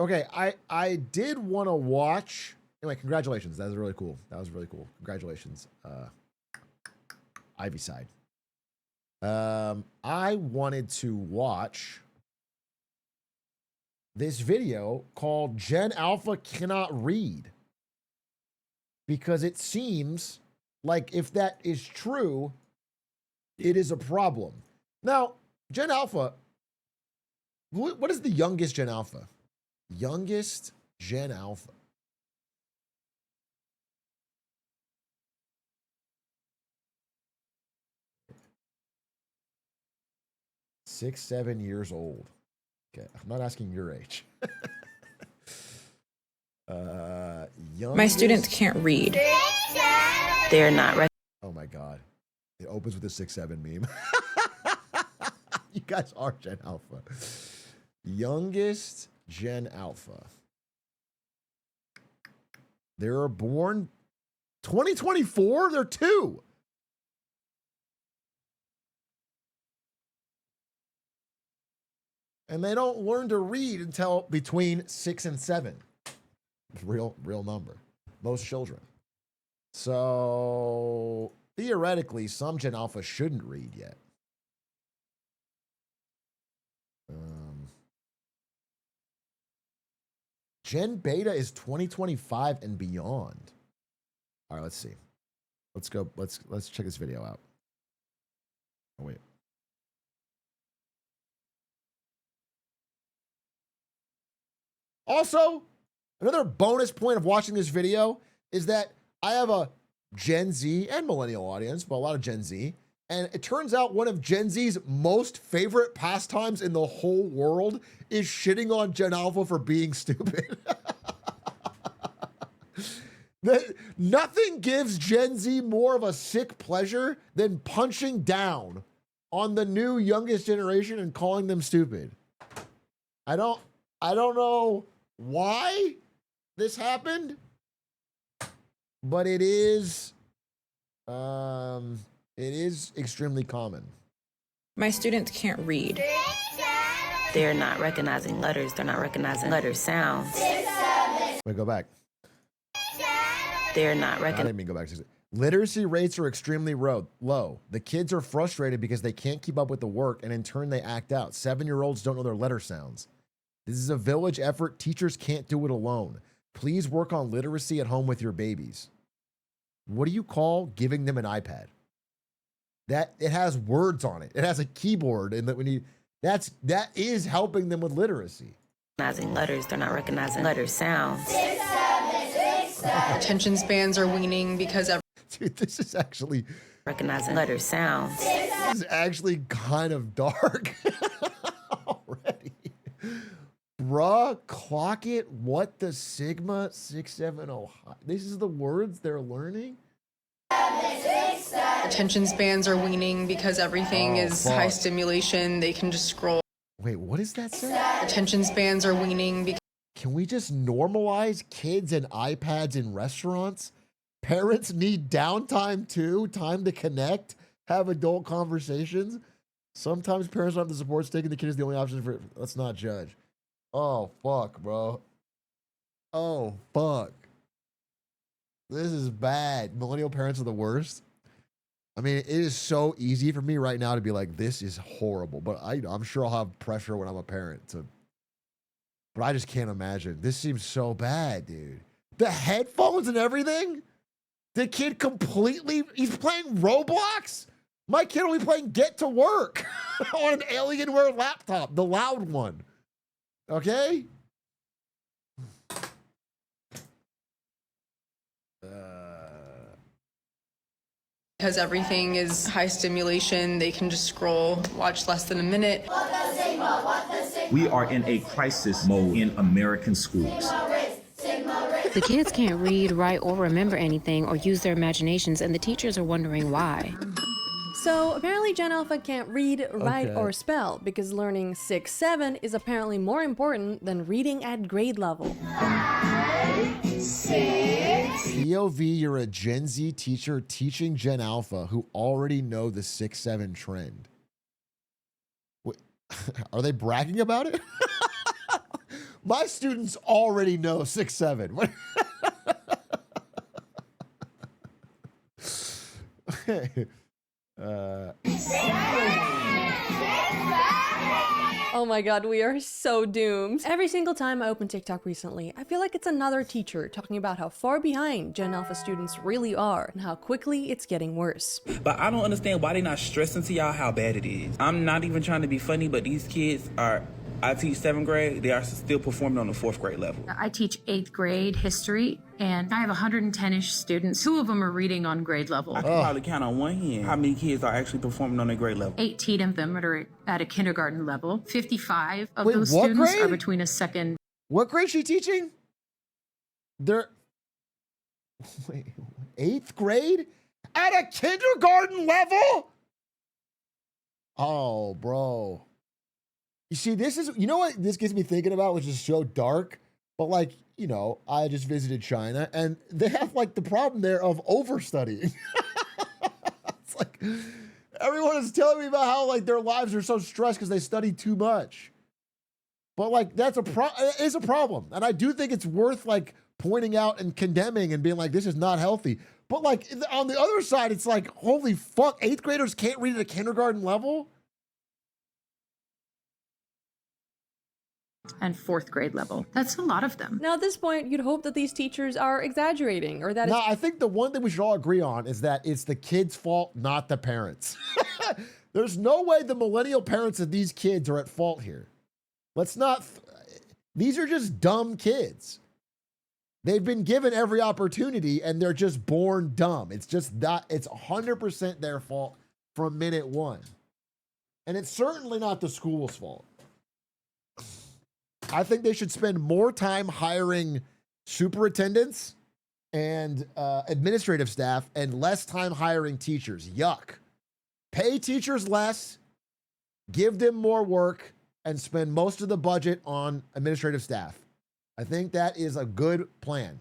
Okay, I did want to watch. Anyway, congratulations. That was really cool. That was really cool. Congratulations, Ivy Side. I wanted to watch this video called Gen Alpha Cannot Read, because it seems like if that is true, it is a problem. Now, Gen Alpha, what is the youngest Gen Alpha? Youngest Gen Alpha. Six, 7 years old. Okay, I'm not asking your age. My students can't read. They're not ready. Oh my God. It opens with a 6'7" meme. You guys are Gen Alpha. Youngest Gen Alpha. They were born 2024? They're 2. And they don't learn to read until between 6 and 7. Real number. Most children. So theoretically, some Gen Alpha shouldn't read yet. Gen Beta is 2025 and beyond. All right, let's see. Let's go. Let's check this video out. Oh, wait. Also, another bonus point of watching this video is that I have a Gen Z and millennial audience, but a lot of Gen Z. And it turns out one of Gen Z's most favorite pastimes in the whole world is shitting on Gen Alpha for being stupid. Nothing gives Gen Z more of a sick pleasure than punching down on the new youngest generation and calling them stupid. I don't I don't know why this happened, but it is extremely common. My students can't read. They're not recognizing letters. They're not recognizing letter sounds. Wait, go back. They're not I recognizing. didn't mean go back. Literacy rates are extremely low. The kids are frustrated because they can't keep up with the work, and in turn, they act out. 7-year-olds don't know their letter sounds. This is a village effort. Teachers can't do it alone. Please work on literacy at home with your babies. What do you call giving them an iPad? That it has words on it. It has a keyboard, and that is helping them with literacy. Recognizing letters. They're not recognizing letter sounds. Attention spans are weaning because Dude, this is actually recognizing letter sounds. This is actually kind of dark already. Bruh, clock it. What the Sigma 670? This is the words they're learning? attention spans are weaning because everything is high stimulation. They can just scroll. Wait, what does that say? Attention spans are weaning because Can we just normalize kids and iPads in restaurants? Parents need downtime too, time to connect, have adult conversations. Sometimes parents don't have the support. Taking the kid is the only option for. Let's not judge. Oh, fuck, bro. Oh, fuck. This is bad. Millennial parents are the worst. I mean, it is so easy for me right now to be like, this is horrible. But I'm sure I'll have pressure when I'm a parent. But I just can't imagine. This seems so bad, dude. The headphones and everything? The kid completely... He's playing Roblox? My kid will be playing Get to Work on an Alienware laptop, the loud one. Okay? because everything is high stimulation. They can just scroll, watch less than a minute. We are in a crisis mode in American schools. The kids can't read, write, or remember anything or use their imaginations, and the teachers are wondering why. So apparently Gen Alpha can't read, write, or spell because learning 6-7 is apparently more important than reading at grade level. 6. POV, you're a Gen Z teacher teaching Gen Alpha who already know the 6-7 trend. Wait, are they bragging about it? My students already know 6-7. Oh my god, we are so doomed. Every single time I open TikTok recently, I feel like it's another teacher talking about how far behind Gen Alpha students really are and how quickly it's getting worse. But I don't understand why they're not stressing to y'all how bad it is. I'm not even trying to be funny, but these kids are... I teach 7th grade, they are still performing on the 4th grade level. I teach 8th grade history, and I have 110-ish students. 2 of them are reading on grade level. I can probably count on one hand how many kids are actually performing on their grade level. 18 of them are at a kindergarten level. 55 of Wait, those what students grade? are between a second. What grade is she teaching? They're... Wait, 8th grade? At a kindergarten level? Oh, bro. You see, this is, you know what this gets me thinking about, which is so dark, but like, you know, I just visited China and they have like the problem there of overstudying. It's like, everyone is telling me about how like their lives are so stressed because they study too much. But like, it's a problem. And I do think it's worth like pointing out and condemning and being like, this is not healthy. But like on the other side, it's like, holy fuck, 8th graders can't read at a kindergarten level? And 4th grade level. That's a lot of them. Now at this point, you'd hope that these teachers are exaggerating or that No, I think the one thing we should all agree on is that it's the kids' fault, not the parents. There's no way the millennial parents of these kids are at fault here. Let's not... These are just dumb kids. They've been given every opportunity and they're just born dumb. It's just that... It's 100% their fault from minute one. And it's certainly not the school's fault. I think they should spend more time hiring superintendents and administrative staff and less time hiring teachers. Yuck. Pay teachers less, give them more work, and spend most of the budget on administrative staff. I think that is a good plan.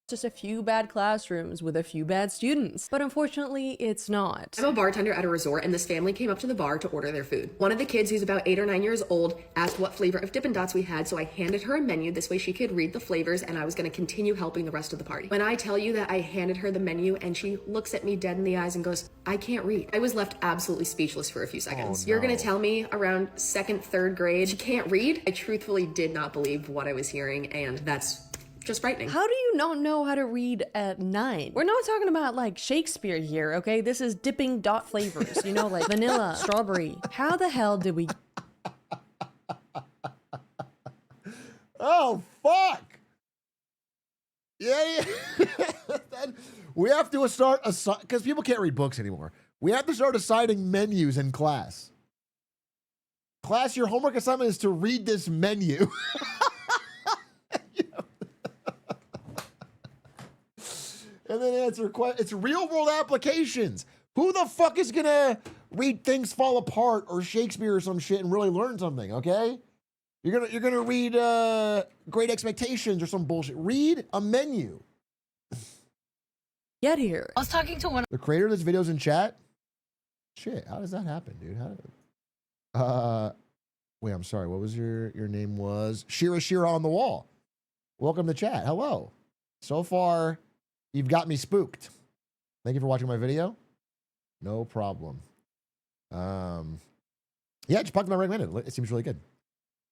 Just a few bad classrooms with a few bad students. But unfortunately, it's not. I'm a bartender at a resort, and this family came up to the bar to order their food. One of the kids, who's about 8 or 9 years old, asked what flavor of Dippin' Dots we had, so I handed her a menu. This way she could read the flavors, and I was going to continue helping the rest of the party. When I tell you that I handed her the menu, and she looks at me dead in the eyes and goes, I can't read. I was left absolutely speechless for a few seconds. Oh, You're going no. to tell me around 2nd, 3rd grade she can't read? I truthfully did not believe what I was hearing, and that's just frightening. How do you not know how to read at 9? We're not talking about like Shakespeare here, okay? This is dipping dot flavors, you know, like vanilla, strawberry. How the hell did we... Oh, fuck. Yeah. We have to start, because people can't read books anymore. We have to start assigning menus in class. Class, your homework assignment is to read this menu. And then answer questions. It's real world applications. Who the fuck is gonna read Things Fall Apart or Shakespeare or some shit and really learn something? Okay, you're gonna read Great Expectations or some bullshit. Read a menu. Get here. I was talking to one The creator of this video's in chat. Shit, how does that happen, dude? Wait, I'm sorry. What was your name? Was Shira on the wall? Welcome to chat. Hello. So far, you've got me spooked. Thank you for watching my video. No problem. Yeah, just popped my recommended. It seems really good.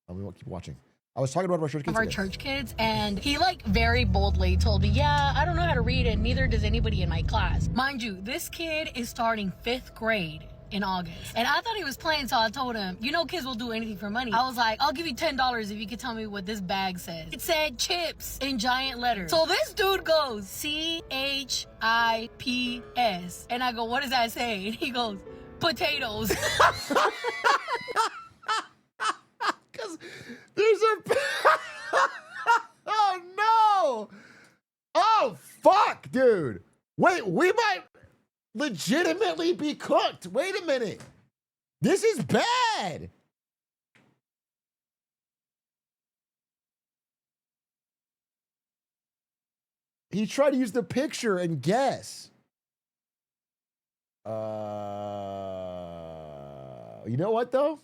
We won't keep watching. I was talking about our church kids. of our church kids, and he like very boldly told me, yeah, I don't know how to read, and neither does anybody in my class. Mind you, this kid is starting 5th grade in August, and I thought he was playing, so I told him, you know, kids will do anything for money. I was like, I'll give you $10 if you can tell me what this bag says. It said chips in giant letters. So this dude goes CHIPS, and I go, what does that say? And he goes, potatoes. Because there's a... Oh, no! Oh, fuck, dude. Wait, we might legitimately be cooked. Wait a minute. This is bad. He tried to use the picture and guess. You know what, though?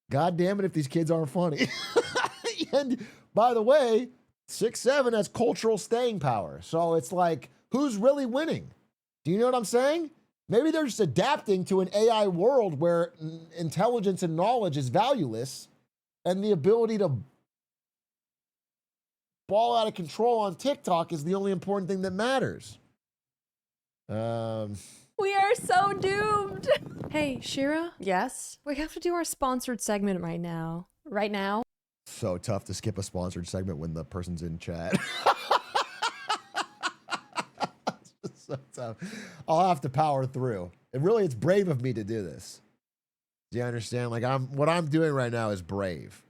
God damn it if these kids aren't funny. And by the way, 6'7" has cultural staying power. So it's like, who's really winning? Do you know what I'm saying? Maybe they're just adapting to an AI world where intelligence and knowledge is valueless, and the ability to ball out of control on TikTok is the only important thing that matters. We are so doomed. Hey, Shira? Yes? We have to do our sponsored segment right now. Right now? So tough to skip a sponsored segment when the person's in chat. So tough. I'll have to power through. And really, it's brave of me to do this. Do you understand? Like, what I'm doing right now is brave.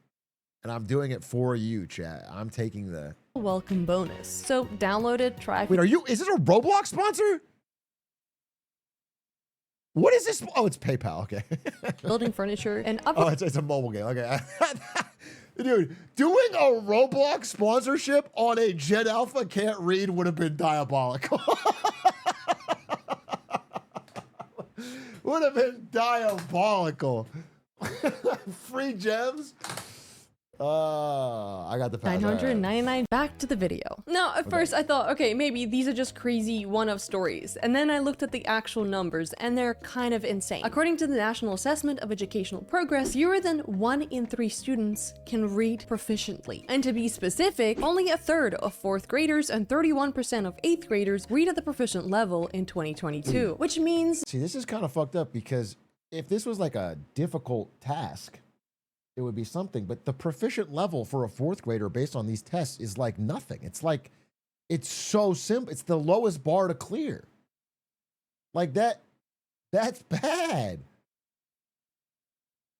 And I'm doing it for you, chat. I'm taking the Welcome bonus. So download it, try. Wait, is this a Roblox sponsor? What is this? Oh, it's PayPal. Okay. Building furniture and Oh, it's a mobile game. Okay. Dude, doing a Roblox sponsorship on a Gen Alpha can't read would have been diabolical. Would have been diabolical. Free gems. I got the pass. 999. Back to the video. Now, at first I thought, okay, maybe these are just crazy one-off stories. And then I looked at the actual numbers, and they're kind of insane. According to the National Assessment of Educational Progress, fewer than 1 in 3 students can read proficiently. And to be specific, only a third of 4th graders and 31% of 8th graders read at the proficient level in 2022, which means... See, this is kind of fucked up because if this was like a difficult task, it would be something, but the proficient level for a 4th grader based on these tests is like nothing. It's like, it's so simple. It's the lowest bar to clear. Like that's bad.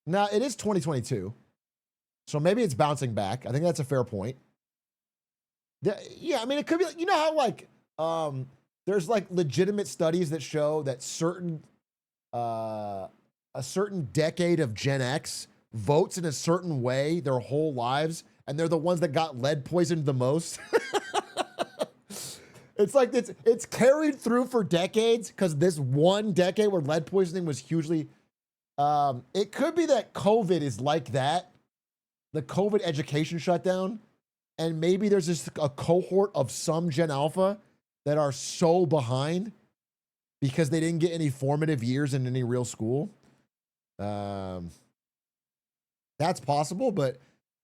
Now, it is 2022, so maybe it's bouncing back. I think that's a fair point. Yeah, I mean, it could be, you know how like, there's like legitimate studies that show that certain a certain decade of Gen X votes in a certain way their whole lives, and they're the ones that got lead poisoned the most. It's like it's carried through for decades because this one decade where lead poisoning was hugely. It could be that COVID is like that, the COVID education shutdown, and maybe there's just a cohort of some Gen Alpha that are so behind because they didn't get any formative years in any real school. That's possible, but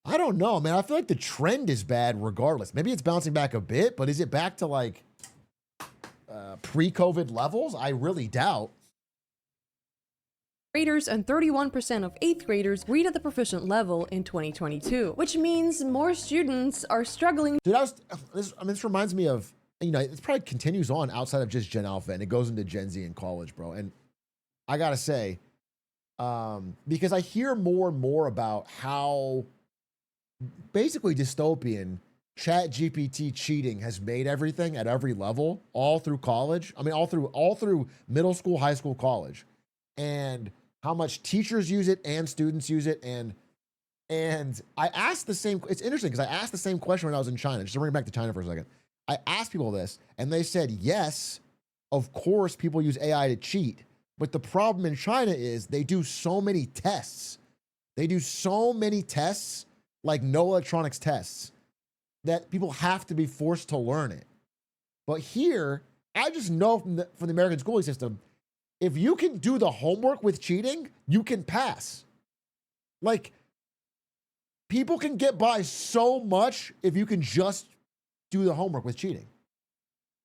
I don't know, man. I feel like the trend is bad regardless. Maybe it's bouncing back a bit, but is it back to like pre-COVID levels? I really doubt. Graders and 31% of 8th graders read at the proficient level in 2022, which means more students are struggling. Dude, this reminds me of, it probably continues on outside of just Gen Alpha, and it goes into Gen Z in college, bro. And I gotta say, because I hear more and more about how basically dystopian ChatGPT cheating has made everything at every level, all through college. I mean, all through middle school, high school, college, and how much teachers use it and students use it. And I asked the same. It's interesting because I asked the same question when I was in China. Just to bring it back to China for a second. I asked people this, and they said, yes, of course, people use AI to cheat. But the problem in China is they do so many tests. They do so many tests, like no electronics tests, that people have to be forced to learn it. But here, I just know from the American schooling system, if you can do the homework with cheating, you can pass. Like, people can get by so much if you can just do the homework with cheating.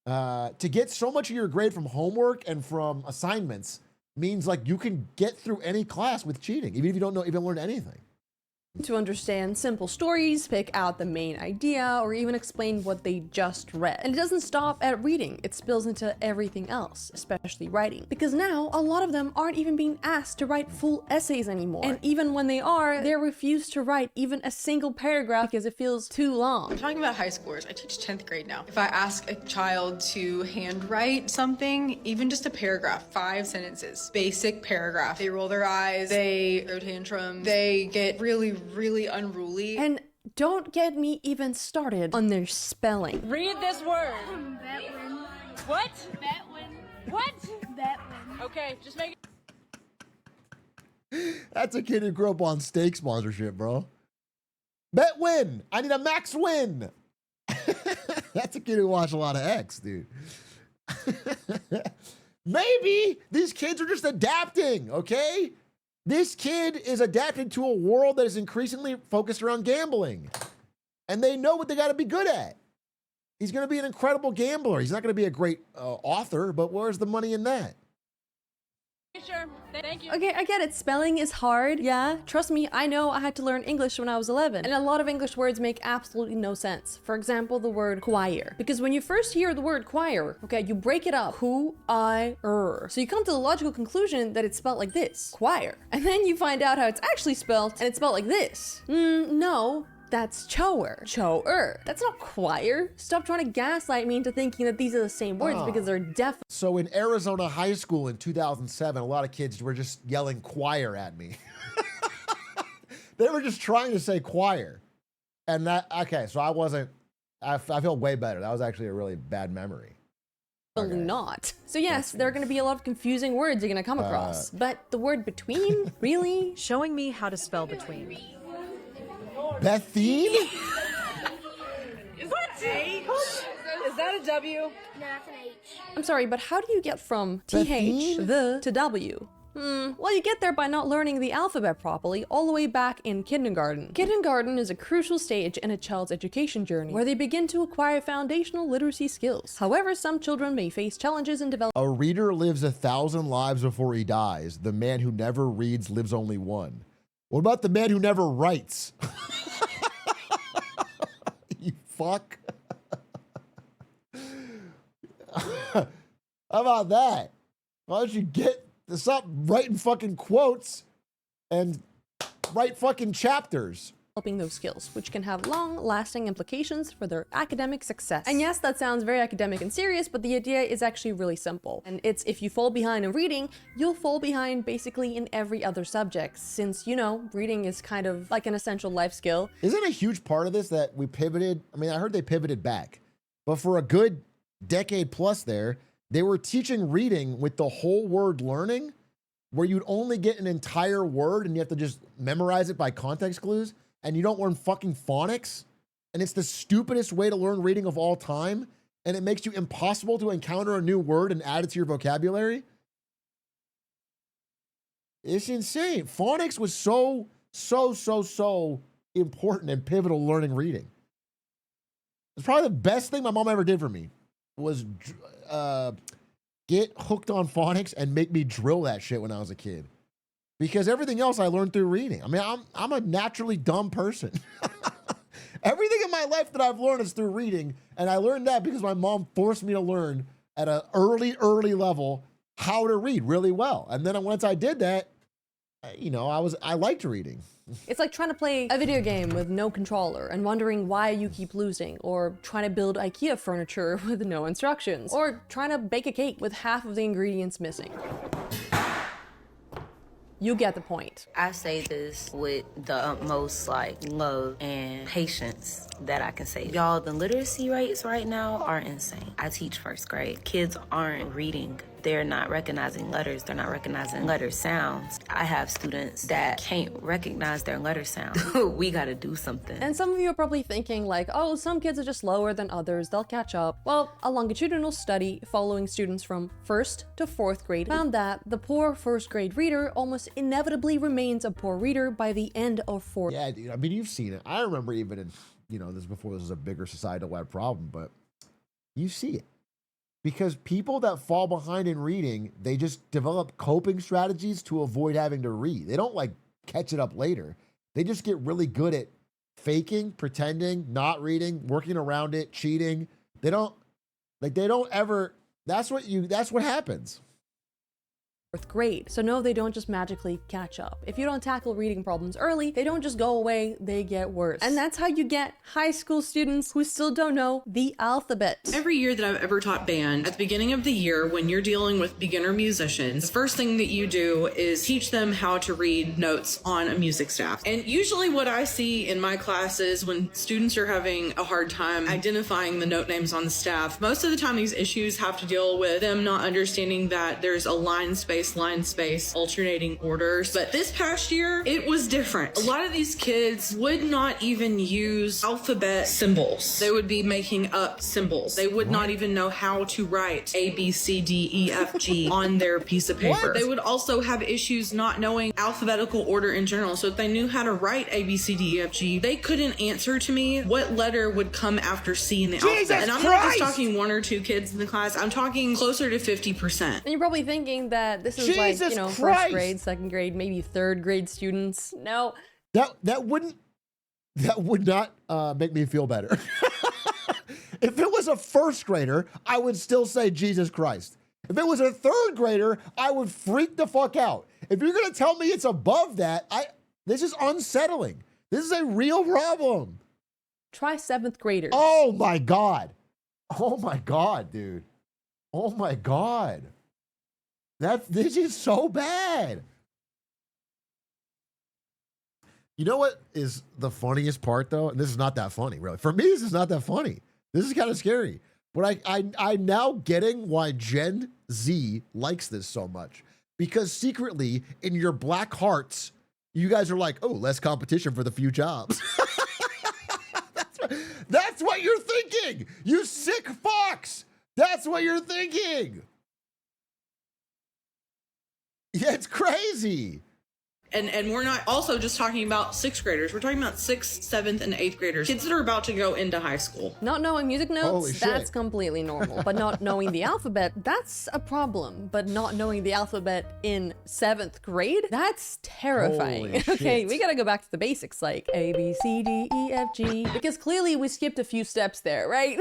To get so much of your grade from homework and from assignments means like you can get through any class with cheating, even if you don't learn anything. To understand simple stories, pick out the main idea, or even explain what they just read. And it doesn't stop at reading, it spills into everything else, especially writing. Because now, a lot of them aren't even being asked to write full essays anymore. And even when they are, they're refused to write even a single paragraph because it feels too long. I'm talking about high schoolers. I teach 10th grade now. If I ask a child to handwrite something, even just a paragraph, 5 sentences, basic paragraph, they roll their eyes, they throw tantrums, they get really unruly. And don't get me even started on their spelling. Read this word. Betwin. What? Betwin. What? Betwin. Okay, just make it. That's a kid who grew up on steak sponsorship, bro. Bet win. I need a max win. That's a kid who watched a lot of X, dude. Maybe these kids are just adapting, okay? This kid is adapted to a world that is increasingly focused around gambling. And they know what they got to be good at. He's going to be an incredible gambler. He's not going to be a great author, but where's the money in that? Sure. Thank you. Okay, I get it. Spelling is hard. Yeah, trust me, I know I had to learn English when I was 11. And a lot of English words make absolutely no sense. For example, the word choir. Because when you first hear the word choir, okay, you break it up. Choir. So you come to the logical conclusion that it's spelled like this. Choir. And then you find out how it's actually spelled, and it's spelled like this. No. That's chower. Chower. That's not choir. Stop trying to gaslight me into thinking that these are the same words because they're definitely. So in Arizona high school in 2007, a lot of kids were just yelling choir at me. They were just trying to say choir. And that, okay, so I feel way better. That was actually a really bad memory. Okay. Not. So yes, there are going to be a lot of confusing words you're going to come across. But the word between, really? Showing me how to spell between. Bethine? Is that H? Is that a W? No, that's an H. I'm sorry, but how do you get from TH, the, to W? Well, you get there by not learning the alphabet properly all the way back in kindergarten. Kindergarten is a crucial stage in a child's education journey where they begin to acquire foundational literacy skills. However, some children may face challenges in developing. A reader lives 1,000 lives before he dies. The man who never reads lives only one. What about the man who never writes? You fuck. How about that? Why don't you stop writing fucking quotes and write fucking chapters? developing those skills, which can have long-lasting implications for their academic success. And yes, that sounds very academic and serious, but the idea is actually really simple. And it's if you fall behind in reading, you'll fall behind basically in every other subject, since, you know, reading is kind of like an essential life skill. Isn't a huge part of this that we pivoted? I mean, I heard they pivoted back, but for a good decade plus there, they were teaching reading with the whole word learning, where you'd only get an entire word and you have to just memorize it by context clues, and you don't learn fucking phonics. And it's the stupidest way to learn reading of all time, and it makes you impossible to encounter a new word and add it to your vocabulary. It's insane. Phonics was so important and pivotal learning reading. It's probably the best thing my mom ever did for me was get hooked on phonics and make me drill that shit when I was a kid. Because everything else I learned through reading. I mean, I'm a naturally dumb person. Everything in my life that I've learned is through reading, and I learned that because my mom forced me to learn at an early level how to read really well. And then once I did that, you know, I liked reading. It's like trying to play a video game with no controller and wondering why you keep losing, or trying to build IKEA furniture with no instructions, or trying to bake a cake with half of the ingredients missing. You get the point. I say this with the utmost love and patience that I can say. Y'all, the literacy rates right now are insane. I teach first grade. Kids aren't reading. They're not recognizing letters. They're not recognizing letter sounds. I have students that can't recognize their letter sound. We gotta do something. And some of you are probably thinking like, oh, some kids are just slower than others, they'll catch up. Well, a longitudinal study following students from 1st to 4th grade found that the poor first grade reader almost inevitably remains a poor reader by the end of 4th. Yeah, dude, I mean, you've seen it. I remember even in, you know, this before this was a bigger societal-wide problem, but you see it. Because people that fall behind in reading, they just develop coping strategies to avoid having to read. They don't like catch it up later. They just get really good at faking, pretending, not reading, working around it, cheating. They don't ever, that's what happens. 4th grade. So no, they don't just magically catch up. If you don't tackle reading problems early, they don't just go away, they get worse. And that's how you get high school students who still don't know the alphabet. Every year that I've ever taught band, at the beginning of the year, when you're dealing with beginner musicians, the first thing that you do is teach them how to read notes on a music staff. And usually what I see in my classes when students are having a hard time identifying the note names on the staff, most of the time these issues have to deal with them not understanding that there's a line space, alternating orders. But this past year, it was different. A lot of these kids would not even use alphabet symbols. They would be making up symbols. They would not even know how to write A, B, C, D, E, F, G on their piece of paper. They would also have issues not knowing alphabetical order in general. So if they knew how to write A, B, C, D, E, F, G, they couldn't answer to me what letter would come after C in the alphabet. And I'm not just talking 1 or 2 kids in the class. I'm talking closer to 50%. And you're probably thinking that this is like, you know, first grade, second grade, maybe 3rd grade students. No. That would not make me feel better. If it was a 1st grader, I would still say Jesus Christ. If it was a 3rd grader, I would freak the fuck out. If you're gonna tell me it's above that, this is unsettling. This is a real problem. Try 7th graders. Oh my God. Oh my God, dude. Oh my God. This is so bad. You know what is the funniest part though? And this is not that funny, really. For me, this is not that funny. This is kind of scary. But I'm now getting why Gen Z likes this so much. Because secretly, in your black hearts, you guys are like, oh, less competition for the few jobs. That's what you're thinking. You sick fox. That's what you're thinking. Yeah, it's crazy. And we're not also just talking about 6th graders. We're talking about 6th, 7th, and 8th graders. Kids that are about to go into high school. Not knowing music Holy notes, shit. that's completely normal. But not knowing the alphabet, that's a problem. But not knowing the alphabet in 7th grade, that's terrifying. Holy Okay, shit. we gotta go back to the basics like A, B, C, D, E, F, G. Because clearly we skipped a few steps there, right?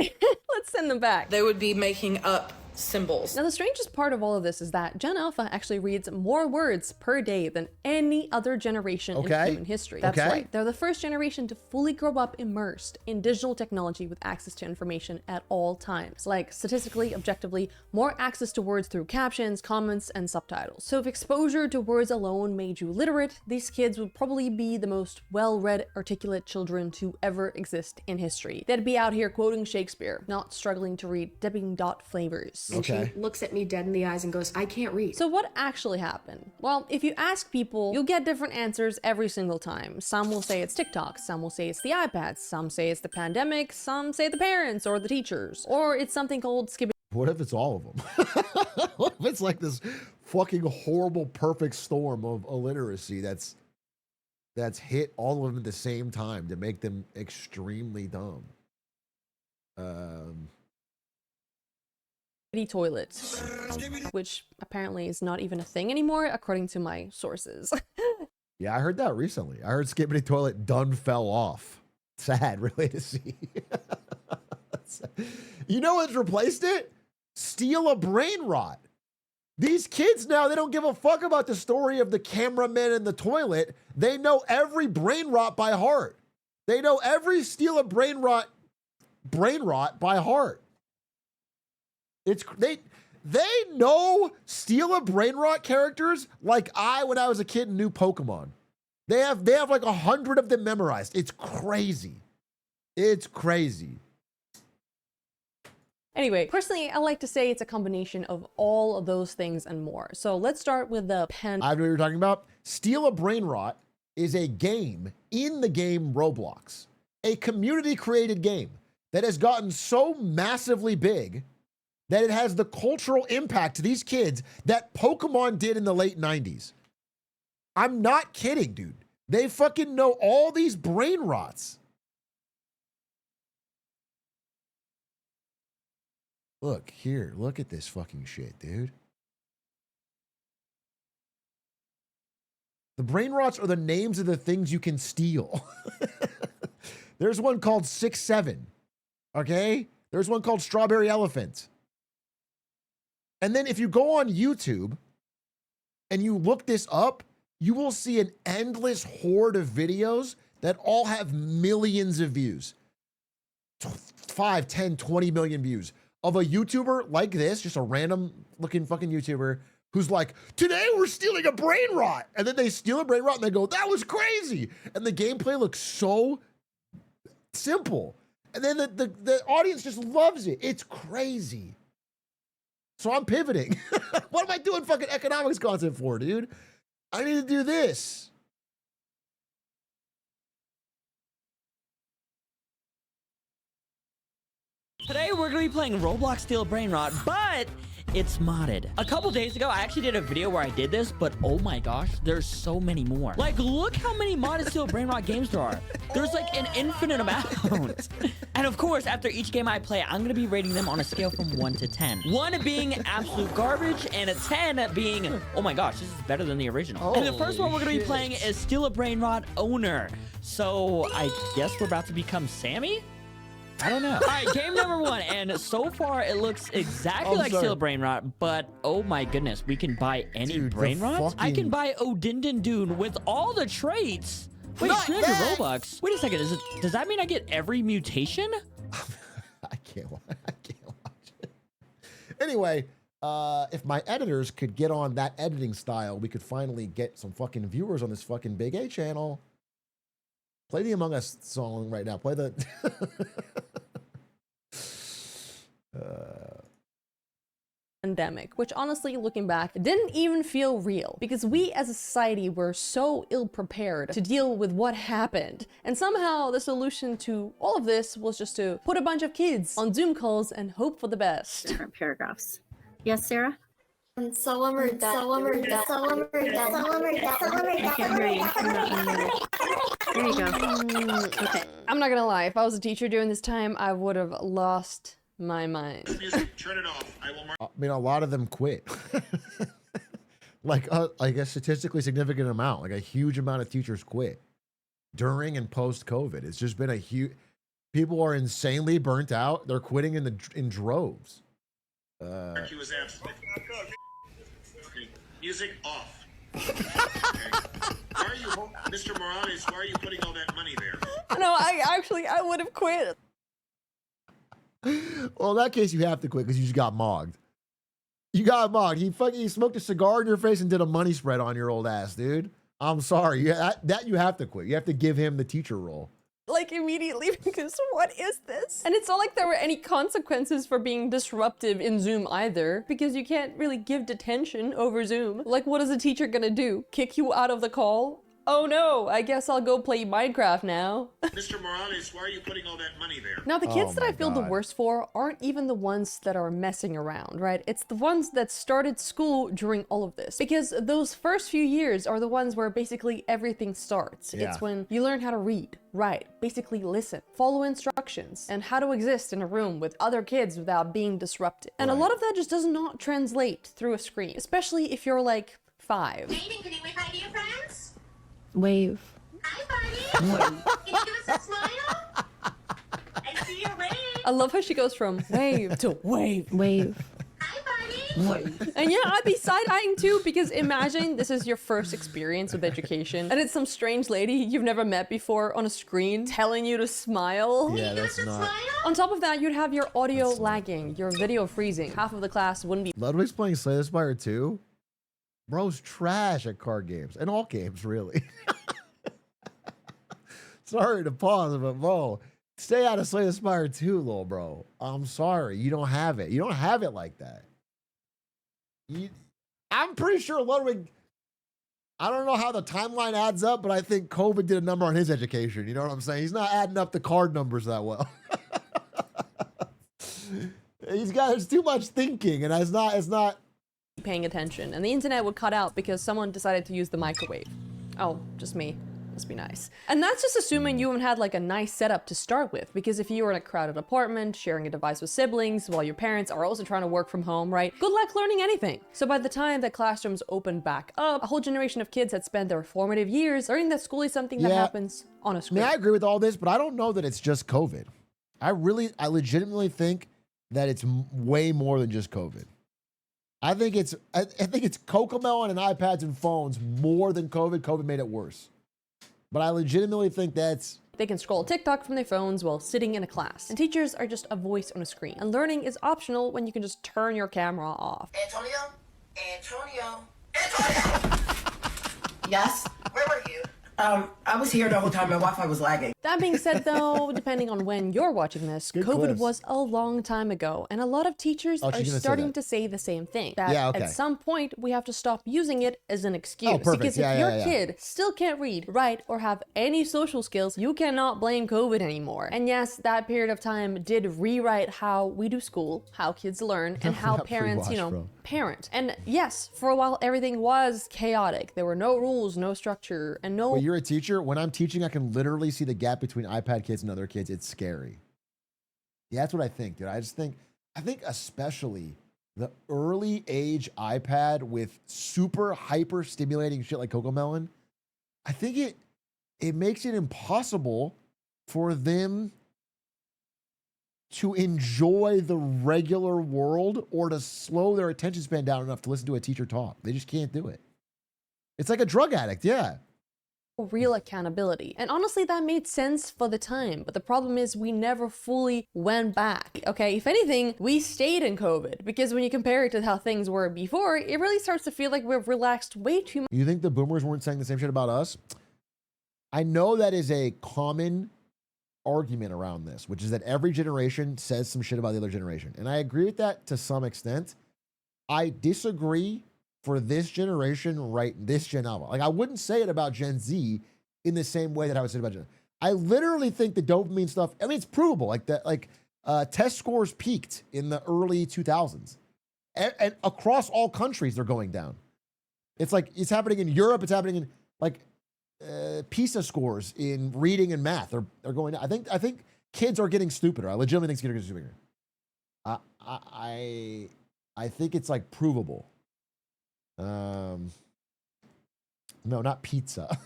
Let's send them back. They would be making up symbols. Now, the strangest part of all of this is that Gen Alpha actually reads more words per day than any other generation in human history. That's right. They're the first generation to fully grow up immersed in digital technology with access to information at all times. Like, statistically, objectively, more access to words through captions, comments, and subtitles. So if exposure to words alone made you literate, these kids would probably be the most well-read, articulate children to ever exist in history. They'd be out here quoting Shakespeare, not struggling to read Dipping Dot flavors. And she looks at me dead in the eyes and goes, I can't read. So what actually happened? Well, if you ask people, you'll get different answers every single time. Some will say it's TikTok, some will say it's the iPads, some say it's the pandemic, some say the parents or the teachers, or it's something called skipping. What if it's all of them? What if it's like this fucking horrible perfect storm of illiteracy that's hit all of them at the same time to make them extremely dumb? Toilets, which apparently is not even a thing anymore, according to my sources. Yeah, I heard that recently. I heard Skibbity Toilet done fell off. Sad, really, to see. You know what's replaced it? Steal a Brain Rot. These kids now, they don't give a fuck about the story of the cameraman in the toilet. They know every brain rot by heart. They know every Steal a Brain Rot by heart. They know Steal a Brain Rot characters like when I was a kid, knew Pokemon. They have like 100 of them memorized. It's crazy. It's crazy. Anyway, personally, I like to say it's a combination of all of those things and more. So let's start with the pen. I know what you're talking about. Steal a Brain Rot is a game in the game Roblox, a community-created game that has gotten so massively big that it has the cultural impact to these kids that Pokemon did in the late 90s. I'm not kidding, dude. They fucking know all these brain rots. Look here, look at this fucking shit, dude. The brain rots are the names of the things you can steal. There's one called 6-7, okay? There's one called Strawberry Elephant. And then if you go on YouTube and you look this up, you will see an endless horde of videos that all have millions of views. 5, 10, 20 million views of a YouTuber like this, just a random looking fucking YouTuber who's like, today we're stealing a brain rot. And then they steal a brain rot and they go, that was crazy. And the gameplay looks so simple. And then the audience just loves it. It's crazy. So I'm pivoting. What am I doing fucking economics content for, dude? I need to do this. Today we're going to be playing Roblox Steal Brain Rot, but it's modded. A couple days ago, I actually did a video where I did this, but oh my gosh, there's so many more. Like, look how many modded Steal Brain Rot games there are. There's like an infinite amount. And of course, after each game I play, I'm going to be rating them on a scale from 1 to 10. 1 being absolute garbage, and a 10 being, oh my gosh, this is better than the original. And the first one we're going to be playing is Steal a Brain Rot Owner. So I guess we're about to become Sammy? I don't know. All right, game number 1, and so far it looks exactly like Steal a Brain Rot, but oh my goodness, we can buy any brain rots? I can buy Odindindun with all the traits. Wait, 300 Robux. Wait a second, does that mean I get every mutation? I can't watch it. Anyway, if my editors could get on that editing style, we could finally get some fucking viewers on this fucking Big A channel. Play the Among Us song right now. Play the... Pandemic, which honestly, looking back, didn't even feel real because we as a society were so ill-prepared to deal with what happened. And somehow the solution to all of this was just to put a bunch of kids on Zoom calls and hope for the best. Different paragraphs. Yes, Sarah? I can't hear you. There you go. Okay. I'm not gonna lie, if I was a teacher during this time, I would have lost my mind. Turn it off. I mean, a lot of them quit. Like a statistically significant amount, like a huge amount of teachers quit during and post COVID. It's just been a huge. People are insanely burnt out. They're quitting in droves. He was absolutely. Okay, music off. Okay. Why are you, Mr. Morales? Why are you putting all that money there? No, I would have quit. Well, in that case, you have to quit because you just got mogged. You got mogged. He smoked a cigar in your face and did a money spread on your old ass, dude. I'm sorry. That you have to quit. You have to give him the teacher role. Like immediately, because what is this? And it's not like there were any consequences for being disruptive in Zoom either, because you can't really give detention over Zoom. Like, what is a teacher gonna do? Kick you out of the call? Oh no, I guess I'll go play Minecraft now. Mr. Morales, why are you putting all that money there? Now, the kids that I feel the worst for aren't even the ones that are messing around, right? It's the ones that started school during all of this. Because those first few years are the ones where basically everything starts. Yeah. It's when you learn how to read, write, basically listen, follow instructions, and how to exist in a room with other kids without being disrupted. And a lot of that just does not translate through a screen, especially if you're like 5. Dating, can you wave hi to your friends? Wave. Hi, buddy. Can you give us a smile? I see your wave. I love how she goes from wave to wave. Wave. And yeah, I'd be side-eyeing too, because imagine this is your first experience with education and it's some strange lady you've never met before on a screen telling you to smile. Yeah, that's not. On top of that, you'd have your audio lagging, your video freezing. Half of the class wouldn't be. Ludwig's playing Slay the Spire 2. Bro's trash at card games and all games, really. Sorry to pause, but Bo, stay out of Slay the Spire 2, little bro. I'm sorry. You don't have it. You don't have it like that. I'm pretty sure Ludwig, I don't know how the timeline adds up, but I think COVID did a number on his education. You know what I'm saying? He's not adding up the card numbers that well. There's too much thinking, and it's not paying attention, and the internet would cut out because someone decided to use the microwave. Oh, just me. Must be nice. And that's just assuming you haven't had like a nice setup to start with, because if you were in a crowded apartment, sharing a device with siblings, while your parents are also trying to work from home, right? Good luck learning anything. So by the time that classrooms opened back up, a whole generation of kids had spent their formative years learning that school is something that happens on a screen. I mean, I agree with all this, but I don't know that it's just COVID. I legitimately think that it's way more than just COVID. I think it's Cocomelon and iPads and phones more than COVID. COVID made it worse. But I legitimately think that's... They can scroll TikTok from their phones while sitting in a class. And teachers are just a voice on a screen. And learning is optional when you can just turn your camera off. Antonio. Yes? Where were you? I was here the whole time. My Wi-Fi was lagging. That being said, though, depending on when you're watching this, COVID was a long time ago, and a lot of teachers are starting to say the same thing. That at some point, we have to stop using it as an excuse. Because if your kid still can't read, write, or have any social skills, you cannot blame COVID anymore. And yes, that period of time did rewrite how we do school, how kids learn, and how parents, parent. And yes, for a while, everything was chaotic. There were no rules, no structure, and no... Well, you're a teacher. When I'm teaching, I can literally see the gap between iPad kids and other kids. It's scary. Yeah, that's what I think, dude. I think especially the early age iPad with super hyper stimulating shit like Cocomelon, I think it makes it impossible for them to enjoy the regular world or to slow their attention span down enough to listen to a teacher talk. They just can't do it. It's like a drug addict, yeah. Real accountability. And honestly, that made sense for the time. But the problem is we never fully went back. Okay, if anything, we stayed in COVID, because when you compare it to how things were before, it really starts to feel like we've relaxed way too much. You think the boomers weren't saying the same shit about us? I know that is a common argument around this, which is that every generation says some shit about the other generation. And I agree with that to some extent. I disagree for this generation, right? This Gen Alpha. Like, I wouldn't say it about Gen Z in the same way that I would say it about Gen. I literally think the dopamine stuff, I mean, it's provable. Like that, test scores peaked in the early 2000s. And across all countries, they're going down. It's like, it's happening in Europe. It's happening in, like, PISA scores in reading and math are going down. I think kids are getting stupider. I legitimately think kids are getting stupider. I think it's, like, provable. No, not pizza.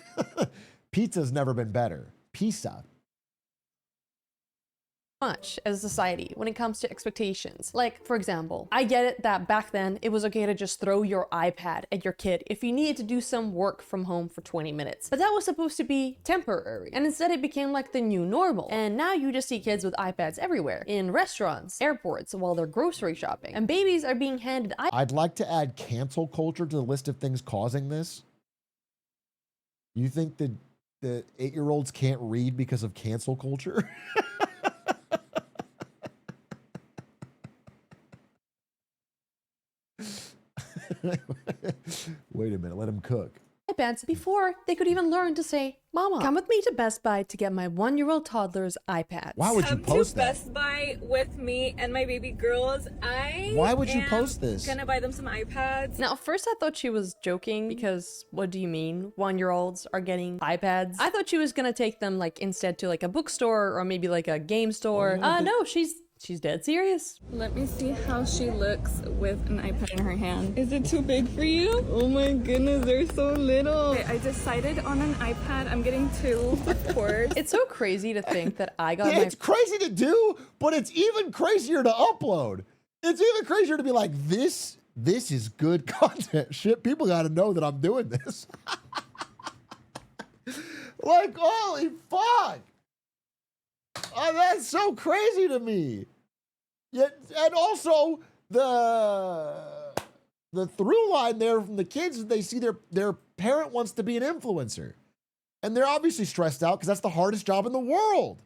Pizza's never been better. Pizza. much as a society when it comes to expectations. Like, for example, I get it that back then it was okay to just throw your iPad at your kid if you needed to do some work from home for 20 minutes. But that was supposed to be temporary. And instead it became like the new normal. And now you just see kids with iPads everywhere, in restaurants, airports, while they're grocery shopping. And babies are being handed I'd like to add cancel culture to the list of things causing this. You think that the 8-year-olds can't read because of cancel culture? Wait a minute, let him cook. iPads before they could even learn to say, Mama. Come with me to Best Buy to get my 1-year-old toddler's iPads. Why would you post that? Best Buy with me and my baby girls. Why would you post this? Gonna buy them some iPads. Now, at first I thought she was joking because what do you mean 1-year-olds are getting iPads? I thought she was gonna take them like instead to like a bookstore or maybe like a game store. No, she's dead serious. Let me see how she looks with an iPad in her hand. Is it too big for you? Oh my goodness, they're so little. Okay, I decided on an iPad. I'm getting 2, of course. It's so crazy to think that I got It's crazy to do, but it's even crazier to upload. It's even crazier to be like, this is good content. Shit, people got to know that I'm doing this. Like, holy fuck. Oh, that's so crazy to me. Yet, and also the through line there from the kids, they see their parent wants to be an influencer. And they're obviously stressed out because that's the hardest job in the world.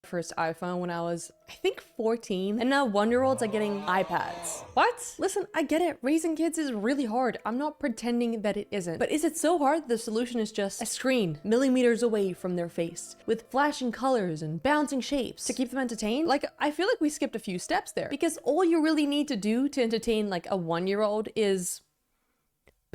First iPhone when I was, I think 14, and now 1-year-olds are getting iPads. What? Listen, I get it. Raising kids is really hard. I'm not pretending that it isn't. But is it so hard? The solution is just a screen millimeters away from their face with flashing colors and bouncing shapes to keep them entertained. Like, I feel like we skipped a few steps there because all you really need to do to entertain like a 1-year-old is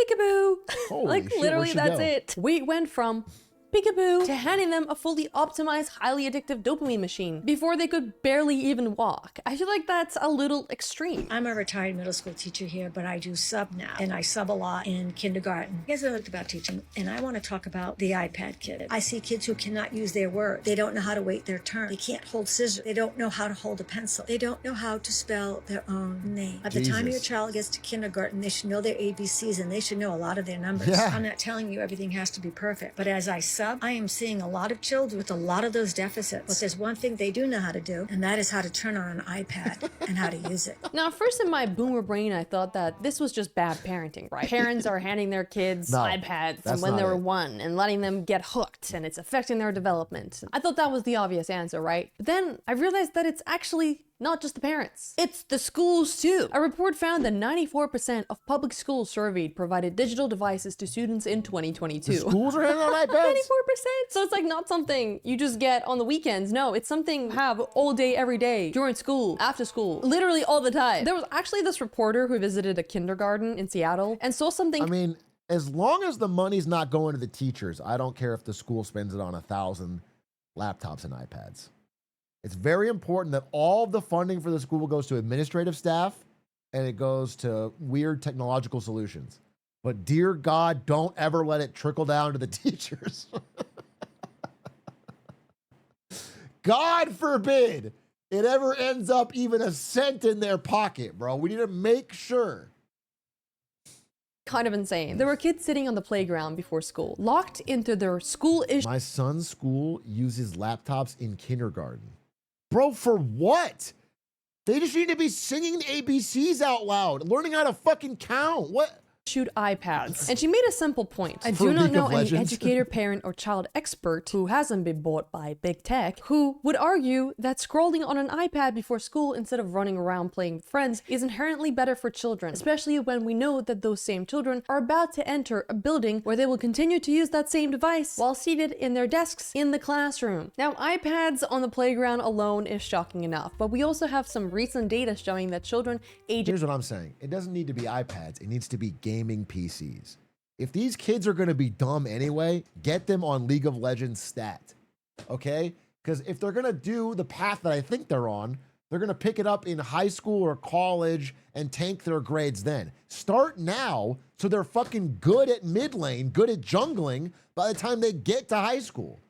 peekaboo. Like shit, literally where'd she that's go? it. We went from peekaboo to handing them a fully optimized, highly addictive dopamine machine before they could barely even walk. I feel like that's a little extreme. I'm a retired middle school teacher here, but I do sub now, and I sub a lot in kindergarten. Here's what I like about teaching, and I want to talk about the iPad kid. I see kids who cannot use their words. They don't know how to wait their turn. They can't hold scissors. They don't know how to hold a pencil. They don't know how to spell their own name. By the time your child gets to kindergarten, they should know their ABCs, and they should know a lot of their numbers. Yeah. I'm not telling you everything has to be perfect, but as I sub, I am seeing a lot of children with a lot of those deficits. But there's one thing they do know how to do, and that is how to turn on an iPad and how to use it. Now, first in my boomer brain, I thought that this was just bad parenting, right? Parents are handing their kids iPads from when they were 1 and letting them get hooked, and it's affecting their development. I thought that was the obvious answer, right? But then I realized that it's actually not just the parents. It's the schools too. A report found that 94% of public schools surveyed provided digital devices to students in 2022. The schools are handing out iPads? 94%. So it's like not something you just get on the weekends. No, it's something you have all day, every day, during school, after school, literally all the time. There was actually this reporter who visited a kindergarten in Seattle and saw something. I mean, as long as the money's not going to the teachers, I don't care if the school spends it on 1,000 laptops and iPads. It's very important that all of the funding for the school goes to administrative staff and it goes to weird technological solutions. But dear God, don't ever let it trickle down to the teachers. God forbid it ever ends up even a cent in their pocket, bro. We need to make sure. Kind of insane. There were kids sitting on the playground before school, locked into their school-ish. My son's school uses laptops in kindergarten. Bro, for what? They just need to be singing the ABCs out loud, learning how to fucking count. What? Shoot iPads. And she made a simple point. I For do not League know of any Legends. educator, parent, or child expert who hasn't been bought by big tech who would argue that scrolling on an iPad before school instead of running around playing with friends is inherently better for children, especially when we know that those same children are about to enter a building where they will continue to use that same device while seated in their desks in the classroom. Now, iPads on the playground alone is shocking enough, but we also have some recent data showing that children aged. Here's what I'm saying. It doesn't need to be iPads. It needs to be gaming PCs. If these kids are going to be dumb anyway, get them on League of Legends stat. Okay? Because if they're going to do the path that I think they're on, they're going to pick it up in high school or college and tank their grades then. Start now so they're fucking good at mid lane, good at jungling by the time they get to high school.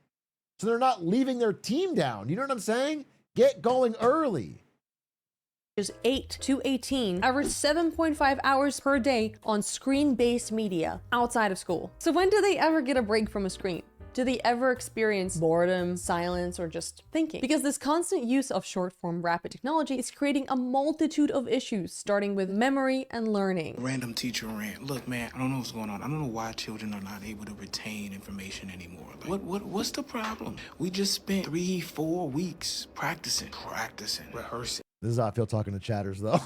So they're not leaving their team down. You know what I'm saying? Get going early. Is 8 to 18 average 7.5 hours per day on screen-based media outside of school. So when do they ever get a break from a screen? Do they ever experience boredom, silence, or just thinking? Because this constant use of short-form rapid technology is creating a multitude of issues, starting with memory and learning. Random teacher rant. Look, man, I don't know what's going on. I don't know why children are not able to retain information anymore. Like, what's the problem? We just spent 3-4 weeks practicing, rehearsing. This is how I feel talking to chatters, though.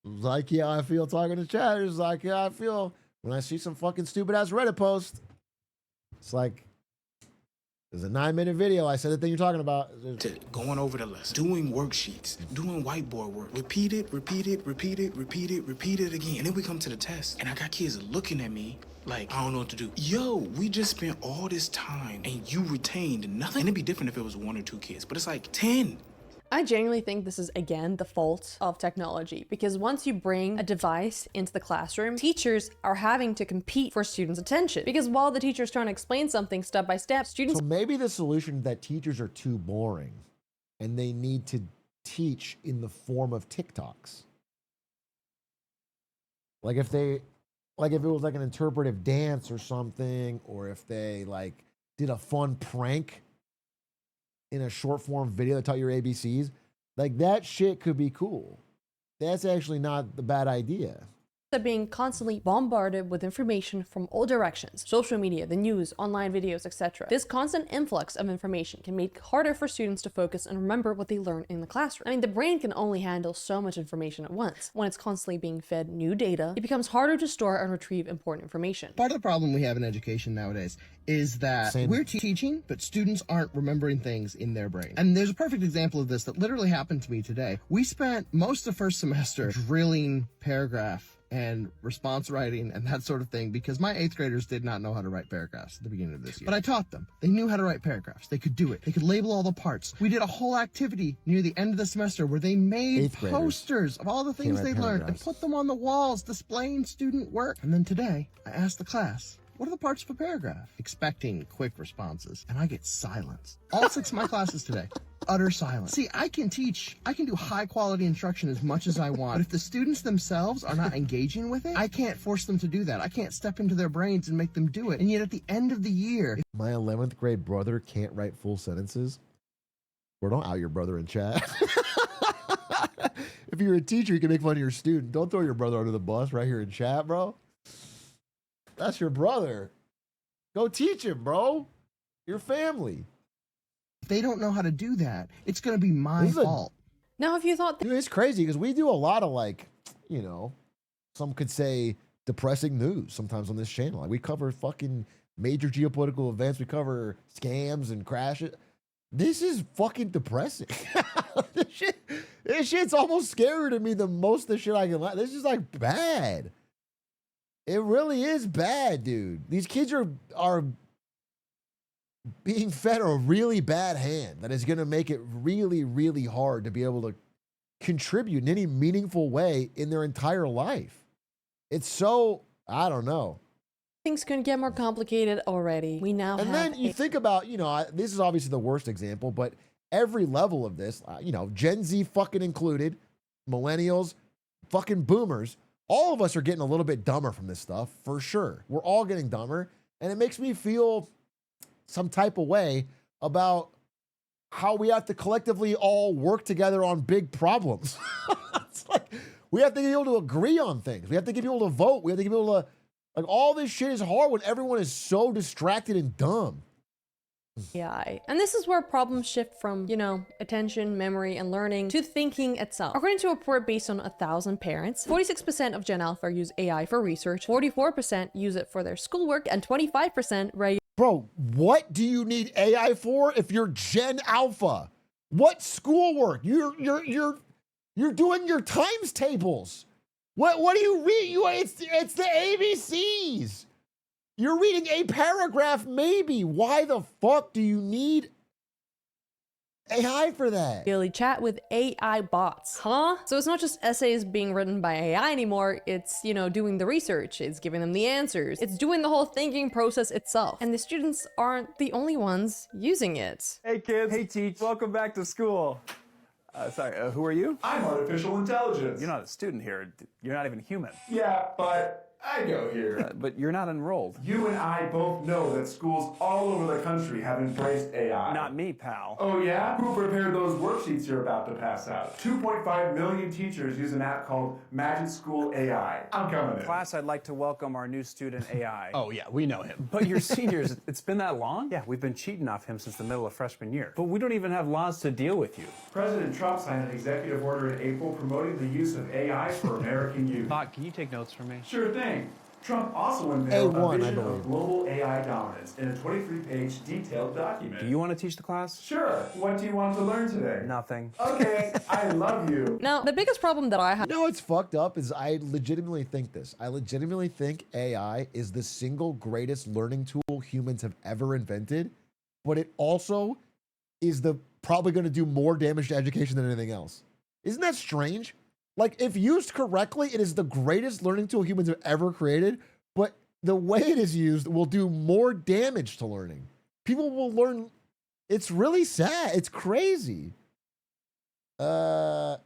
Like, yeah, I feel talking to chatters. Like, yeah, I feel when I see some fucking stupid ass Reddit post. It's like, there's a 9-minute video. I said the thing you're talking about. Going over the lesson, doing worksheets, doing whiteboard work. Repeat it again. And then we come to the test, and I got kids looking at me like, I don't know what to do. Yo, we just spent all this time, and you retained nothing. And it'd be different if it was 1 or 2 kids, but it's like 10. I genuinely think this is, again, the fault of technology, because once you bring a device into the classroom, teachers are having to compete for students' attention. Because while the teacher's trying to explain something step by step, students... So maybe the solution is that teachers are too boring and they need to teach in the form of TikToks. Like if it was like an interpretive dance or something, or if they like did a fun prank in a short form video that taught your ABCs, like that shit could be cool. That's actually not the bad idea. Being constantly bombarded with information from all directions, social media, the news, online videos, etc. This constant influx of information can make it harder for students to focus and remember what they learn in the classroom. I mean, the brain can only handle so much information at once. When it's constantly being fed new data, it becomes harder to store and retrieve important information. Part of the problem we have in education nowadays is that we're teaching, but students aren't remembering things in their brain. And there's a perfect example of this that literally happened to me today. We spent most of the first semester drilling paragraph and response writing and that sort of thing because my 8th graders did not know how to write paragraphs at the beginning of this year. But I taught them. They knew how to write paragraphs. They could do it. They could label all the parts. We did a whole activity near the end of the semester where they made posters of all the things they learned and put them on the walls displaying student work. And then today, I asked the class, what are the parts of a paragraph? Expecting quick responses. And I get silence. All 6 of my classes today. Utter silence. See, I can teach, I can do high quality instruction as much as I want, but if the students themselves are not engaging with it, I can't force them to do that. I can't step into their brains and make them do it. And yet at the end of the year... My 11th grade brother can't write full sentences. Or don't out your brother in chat. If you're a teacher, you can make fun of your student. Don't throw your brother under the bus right here in chat, bro. That's your brother. Go teach him, bro. Your family. If they don't know how to do that, it's going to be my fault. Now, if you thought... Dude, it's crazy because we do a lot of like, you know, some could say depressing news sometimes on this channel. Like we cover fucking major geopolitical events. We cover scams and crashes. This is fucking depressing. This shit's almost scarier to me than most of the shit I can like. This is like bad. It really is bad, dude. These kids are being fed a really bad hand that is going to make it really, really hard to be able to contribute in any meaningful way in their entire life. It's so, I don't know. Things couldn't get more complicated already. We now have... And then you think about, you know, this is obviously the worst example, but every level of this, you know, Gen Z fucking included, millennials, fucking boomers, all of us are getting a little bit dumber from this stuff, for sure. We're all getting dumber, and it makes me feel some type of way about how we have to collectively all work together on big problems. It's like we have to be able to agree on things. We have to get people to vote. We have to get people to, like, all this shit is hard when everyone is so distracted and dumb. AI. And this is where problems shift from, you know, attention, memory, and learning to thinking itself. According to a report based on 1,000 parents, 46% of Gen Alpha use AI for research, 44% use it for their schoolwork, and 25% Bro, what do you need AI for if you're Gen Alpha? What schoolwork? You're doing your times tables. What do you read? It's the ABCs. You're reading a paragraph maybe. Why the fuck do you need AI for that. Daily chat with AI bots. Huh? So it's not just essays being written by AI anymore, it's, you know, doing the research, it's giving them the answers, it's doing the whole thinking process itself. And the students aren't the only ones using it. Hey kids. Hey teach. Welcome back to school. Sorry, who are you? I'm artificial intelligence. You're not a student here. You're not even human. Yeah, but I go here. But you're not enrolled. You and I both know that schools all over the country have embraced AI. Not me, pal. Oh yeah? Who prepared those worksheets you're about to pass out? 2.5 million teachers use an app called Magic School AI. I'm coming in. Class, I'd like to welcome our new student AI. Oh yeah, we know him. But you're seniors, it's been that long? Yeah, we've been cheating off him since the middle of freshman year. But we don't even have laws to deal with you. President Trump signed an executive order in April promoting the use of AI for American youth. Bot, can you take notes for me? Sure thing. Trump also unveiled a vision of global AI dominance in a 23-page detailed document. Do you want to teach the class? Sure. What do you want to learn today? Nothing. Okay, I love you. Now, the biggest problem that I have— You know what's fucked up is I legitimately think this. I legitimately think AI is the single greatest learning tool humans have ever invented, but it also is probably going to do more damage to education than anything else. Isn't that strange? Like, if used correctly, it is the greatest learning tool humans have ever created, but the way it is used will do more damage to learning. People will learn. It's really sad. It's crazy. Yeah,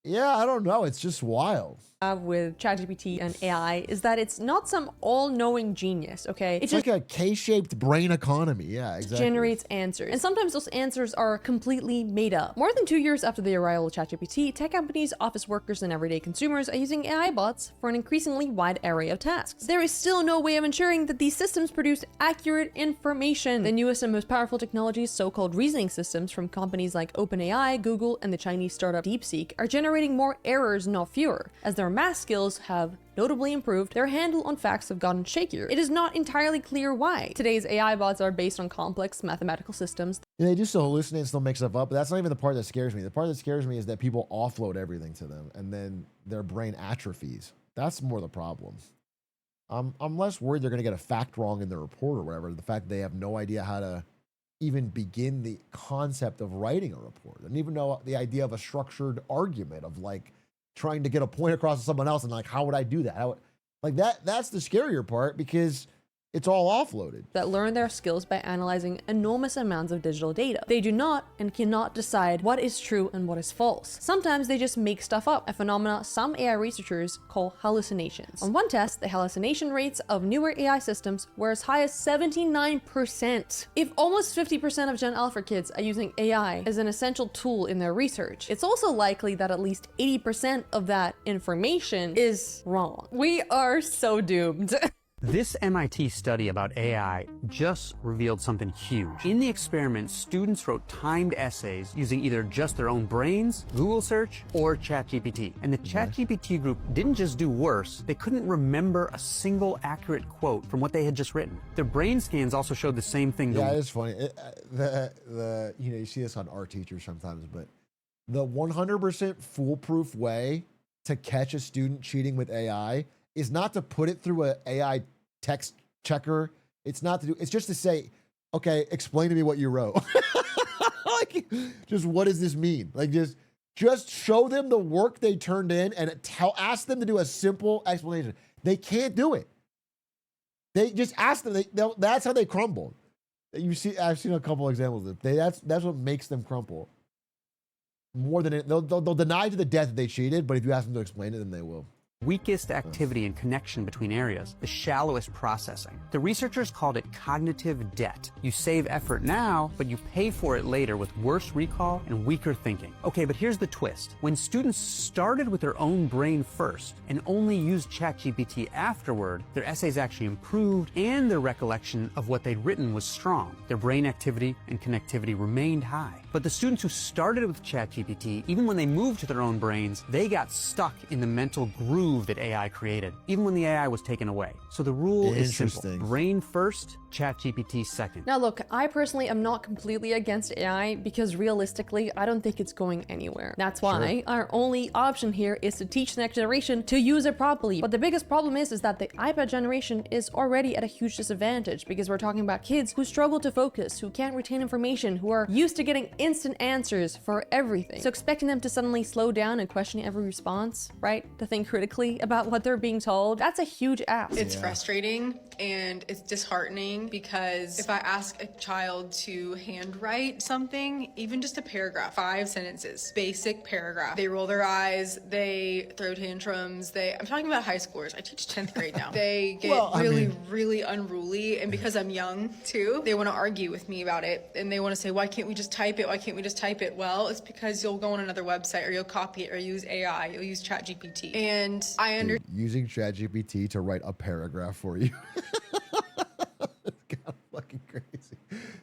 I don't know. It's just wild. With ChatGPT and AI is that it's not some all-knowing genius, okay? It's like a K-shaped brain economy. Yeah, exactly. Generates answers. And sometimes those answers are completely made up. More than 2 years after the arrival of ChatGPT, tech companies, office workers, and everyday consumers are using AI bots for an increasingly wide array of tasks. There is still no way of ensuring that these systems produce accurate information. The newest and most powerful technologies, so-called reasoning systems from companies like OpenAI, Google, and the Chinese startup DeepSeek, are generating more errors, not fewer, as their math skills have notably improved. Their handle on facts have gotten shakier. It is not entirely clear why. Today's AI bots are based on complex mathematical systems. Yeah, they do still hallucinate and still make stuff up, but that's not even the part that scares me. The part that scares me is that people offload everything to them and then their brain atrophies. That's more the problem. I'm less worried they're going to get a fact wrong in their report or whatever. The fact that they have no idea how to even begin the concept of writing a report. They don't even know the idea of a structured argument of like trying to get a point across to someone else and like, how would I do that? That's the scarier part because it's all offloaded. That learn their skills by analyzing enormous amounts of digital data. They do not and cannot decide what is true and what is false. Sometimes they just make stuff up, a phenomena some AI researchers call hallucinations. On one test, the hallucination rates of newer AI systems were as high as 79%. If almost 50% of Gen Alpha kids are using AI as an essential tool in their research, it's also likely that at least 80% of that information is wrong. We are so doomed. This MIT study about AI just revealed something huge. In the experiment, students wrote timed essays using either just their own brains, Google search, or ChatGPT. And the ChatGPT group didn't just do worse, they couldn't remember a single accurate quote from what they had just written. Their brain scans also showed the same thing. Yeah, it's funny. You see this on art teachers sometimes, but the 100% foolproof way to catch a student cheating with AI is not to put it through an AI text checker. It's just to say, okay, explain to me what you wrote. Like, just what does this mean? Like, just show them the work they turned in and ask them to do a simple explanation. They can't do it. They just ask them. That's how they crumble. I've seen a couple examples of it. That's what makes them crumble. More than it, they'll deny to the death that they cheated, but if you ask them to explain it, then they will. Weakest activity and connection between areas, the shallowest processing. The researchers called it cognitive debt. You save effort now, but you pay for it later with worse recall and weaker thinking. Okay, but here's the twist. When students started with their own brain first and only used ChatGPT afterward, their essays actually improved and their recollection of what they'd written was strong. Their brain activity and connectivity remained high. But the students who started with ChatGPT, even when they moved to their own brains, they got stuck in the mental groove remove that AI created, even when the AI was taken away. So the rule is simple. Brain first, ChatGPT second. Now look, I personally am not completely against AI because realistically, I don't think it's going anywhere. That's why our only option here is to teach the next generation to use it properly. But the biggest problem is that the iPad generation is already at a huge disadvantage because we're talking about kids who struggle to focus, who can't retain information, who are used to getting instant answers for everything. So expecting them to suddenly slow down and question every response, right? To think critically about what they're being told, that's a huge ask. It's frustrating and it's disheartening because if I ask a child to handwrite something, even just a paragraph, 5 sentences, basic paragraph, they roll their eyes, they throw tantrums, I'm talking about high schoolers. I teach 10th grade now. They get really unruly, and because I'm young too, they want to argue with me about it, and they want to say, why can't we just type it? Why can't we just type it? Well, it's because you'll go on another website, or you'll copy it, or use AI, you'll use ChatGPT. And I understand using ChatGPT to write a paragraph for you. It's kind of fucking crazy.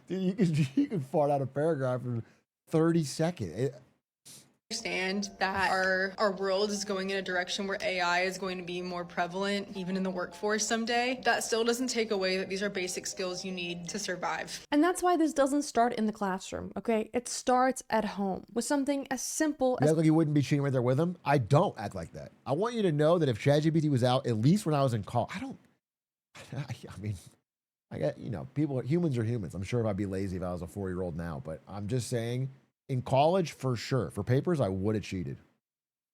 Dude, you can fart out a paragraph in 30 seconds. That our world is going in a direction where AI is going to be more prevalent even in the workforce someday. That still doesn't take away that these are basic skills you need to survive. And that's why this doesn't start in the classroom, okay? It starts at home with something as simple as— You act like you wouldn't be cheating right there with them? I don't act like that. I want you to know that if ChatGPT was out, at least when I was in college, I get, humans are humans. I'm sure if I'd be lazy if I was a 4-year-old now, but I'm just saying, in college, for sure. For papers, I would have cheated.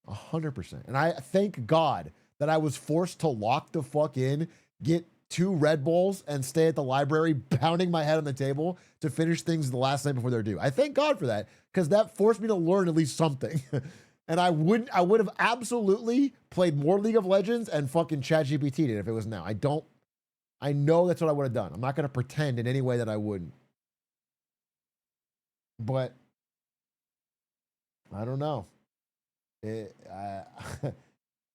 100%. And I thank God that I was forced to lock the fuck in, get 2 Red Bulls, and stay at the library pounding my head on the table to finish things the last night before they're due. I thank God for that, because that forced me to learn at least something. And I would have absolutely played more League of Legends and fucking ChatGPT it if it was now. I know that's what I would have done. I'm not going to pretend in any way that I wouldn't. But I don't know.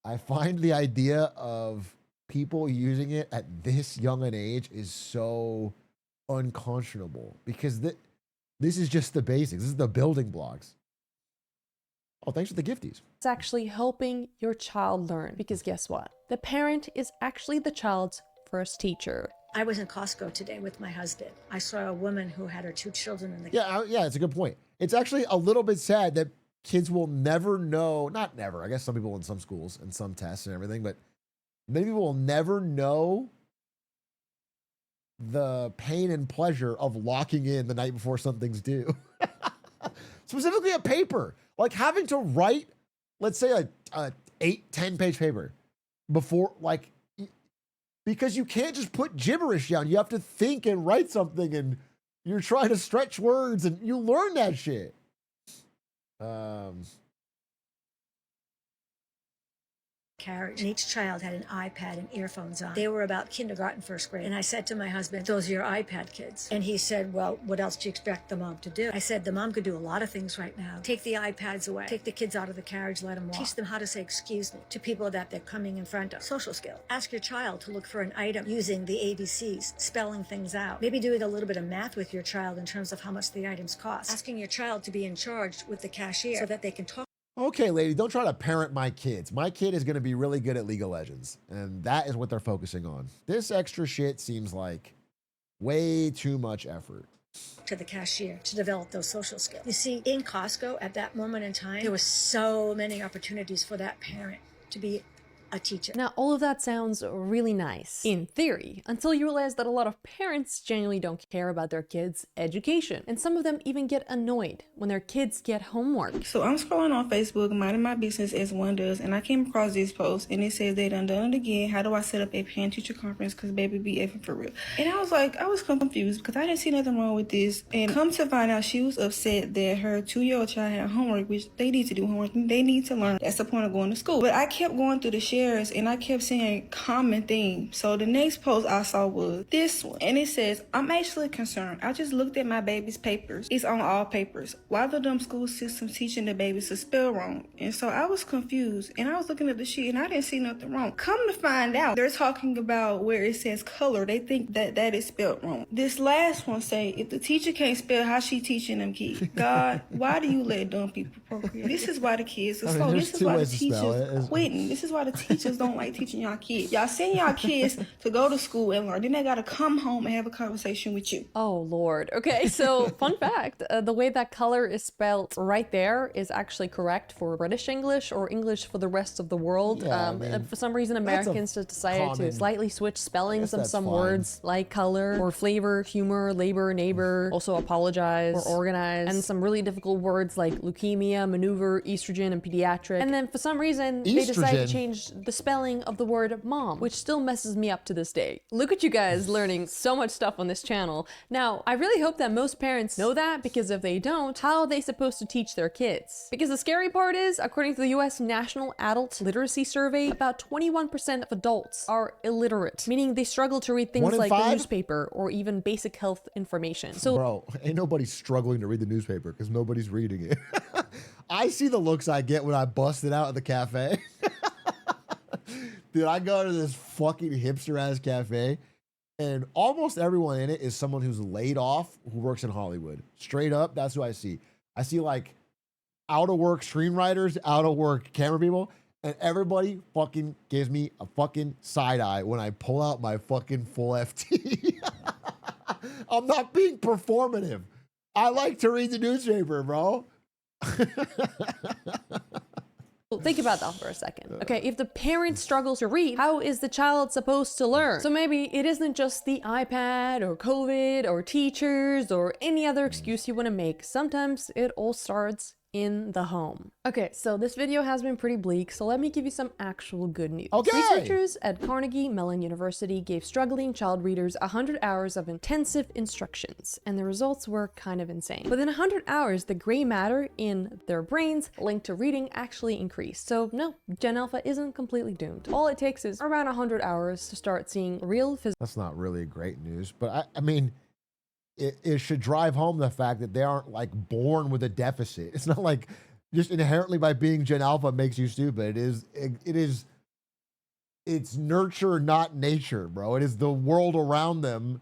I find the idea of people using it at this young an age is so unconscionable, because this is just the basics. This is the building blocks. Oh, thanks for the gifties. It's actually helping your child learn, because guess what? The parent is actually the child's first teacher. I was in Costco today with my husband. I saw a woman who had her 2 children in the Yeah, it's a good point. It's actually a little bit sad that kids will never know, not never, I guess some people in some schools and some tests and everything, but many people will never know the pain and pleasure of locking in the night before something's due. Specifically a paper. Like having to write, let's say a 8-10 page paper before, like, because you can't just put gibberish down. You have to think and write something, and you're trying to stretch words, and you learn that shit. carriage, and each child had an iPad and earphones on. They were about kindergarten, 1st grade. And I said to my husband, those are your iPad kids. And he said, well, what else do you expect the mom to do? I said, the mom could do a lot of things right now. Take the iPads away. Take the kids out of the carriage, let them walk. Teach them how to say excuse me to people that they're coming in front of. Social skill. Ask your child to look for an item using the ABCs, spelling things out. Maybe doing a little bit of math with your child in terms of how much the items cost. Asking your child to be in charge with the cashier so that they can talk. Okay, lady, don't try to parent my kids. My kid is going to be really good at League of Legends, and that is what they're focusing on. This extra shit seems like way too much effort. To the cashier to develop those social skills. You see, in Costco at that moment in time, there were so many opportunities for that parent to be a teacher. Now, all of that sounds really nice, in theory, until you realize that a lot of parents genuinely don't care about their kids' education. And some of them even get annoyed when their kids get homework. So I'm scrolling on Facebook, minding my business as one does, and I came across this post, and it says they done it again. How do I set up a parent-teacher conference? Because baby be effing for real. And I was confused because I didn't see nothing wrong with this. And come to find out, she was upset that her 2-year-old child had homework, which they need to do homework, and they need to learn. That's the point of going to school. But I kept going through the shares, and I kept seeing common themes. So the next post I saw was this one, and it says, I'm actually concerned. I just looked at my baby's papers. It's on all papers. Why the dumb school system teaching the babies to spell wrong? And so I was confused, and I was looking at the sheet, and I didn't see nothing wrong. Come to find out, they're talking about where it says color. They think that is spelled wrong. This last one say, if the teacher can't spell, how she teaching them kids? God, why do you let dumb people procreate? This is why the kids are slow. This is why the teachers quitting. This is why the teachers don't like teaching y'all kids. Y'all send y'all kids to go to school and learn. Then they gotta come home and have a conversation with you. Oh, Lord. Okay, so fun fact, the way that color is spelled right there is actually correct for British English or English for the rest of the world. Yeah, I mean, for some reason, Americans just decided to slightly switch spellings of some words like color or flavor, humor, labor, neighbor, also apologize or organize, and some really difficult words like leukemia, maneuver, estrogen, and pediatric. And then for some reason, they decided to change the spelling of the word mom, which still messes me up to this day. Look at you guys learning so much stuff on this channel. Now, I really hope that most parents know that, because if they don't, how are they supposed to teach their kids? Because the scary part is, according to the US National Adult Literacy Survey, about 21% of adults are illiterate, meaning they struggle to read things like the newspaper or even basic health information. So, bro, ain't nobody struggling to read the newspaper because nobody's reading it. I see the looks I get when I bust it out at the cafe. Dude, I go to this fucking hipster-ass cafe, and almost everyone in it is someone who's laid off who works in Hollywood. Straight up, that's who I see. I see, like, out-of-work screenwriters, out-of-work camera people, and everybody fucking gives me a fucking side-eye when I pull out my fucking full FT. I'm not being performative. I like to read the newspaper, bro. Think about that for a second. Okay, if the parent struggles to read, how is the child supposed to learn? So maybe it isn't just the iPad or COVID or teachers or any other excuse you want to make. Sometimes it all starts in the home. Okay, so this video has been pretty bleak, so let me give you some actual good news. Okay. Researchers at Carnegie Mellon University gave struggling child readers 100 hours of intensive instructions, and the results were kind of insane. Within 100 hours, the gray matter in their brains linked to reading actually increased. So no, Gen Alpha isn't completely doomed. All it takes is around 100 hours to start seeing real physical. That's not really great news, but I mean, it should drive home the fact that they aren't like born with a deficit. It's not like just inherently by being Gen Alpha makes you stupid. It's nurture, not nature, bro. It is the world around them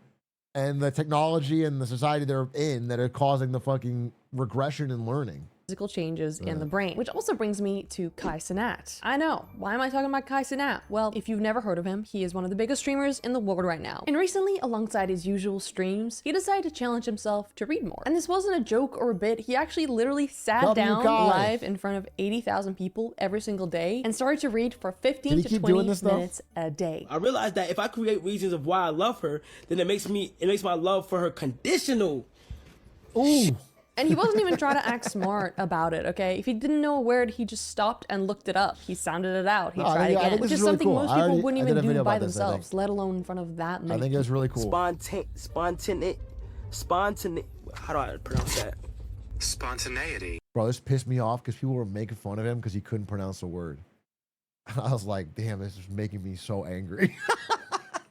and the technology and the society they're in that are causing the fucking regression in learning. Physical changes in the brain, which also brings me to Kai Cenat. I know, why am I talking about Kai Cenat? Well, if you've never heard of him, he is one of the biggest streamers in the world right now. And recently, alongside his usual streams, he decided to challenge himself to read more. And this wasn't a joke or a bit, he actually literally sat down live in front of 80,000 people every single day and started to read for 15 to 20 minutes a day. I realized that if I create reasons of why I love her, then it makes my love for her conditional. Ooh. And he wasn't even trying to act smart about it, okay? If he didn't know a word, he just stopped and looked it up. He sounded it out. He tried again, which is something most people wouldn't even do by themselves, let alone in front of that many. I think it was really cool. Spontaneity. How do I pronounce that? Spontaneity. Bro, this pissed me off because people were making fun of him because he couldn't pronounce a word. I was like, damn, this is making me so angry.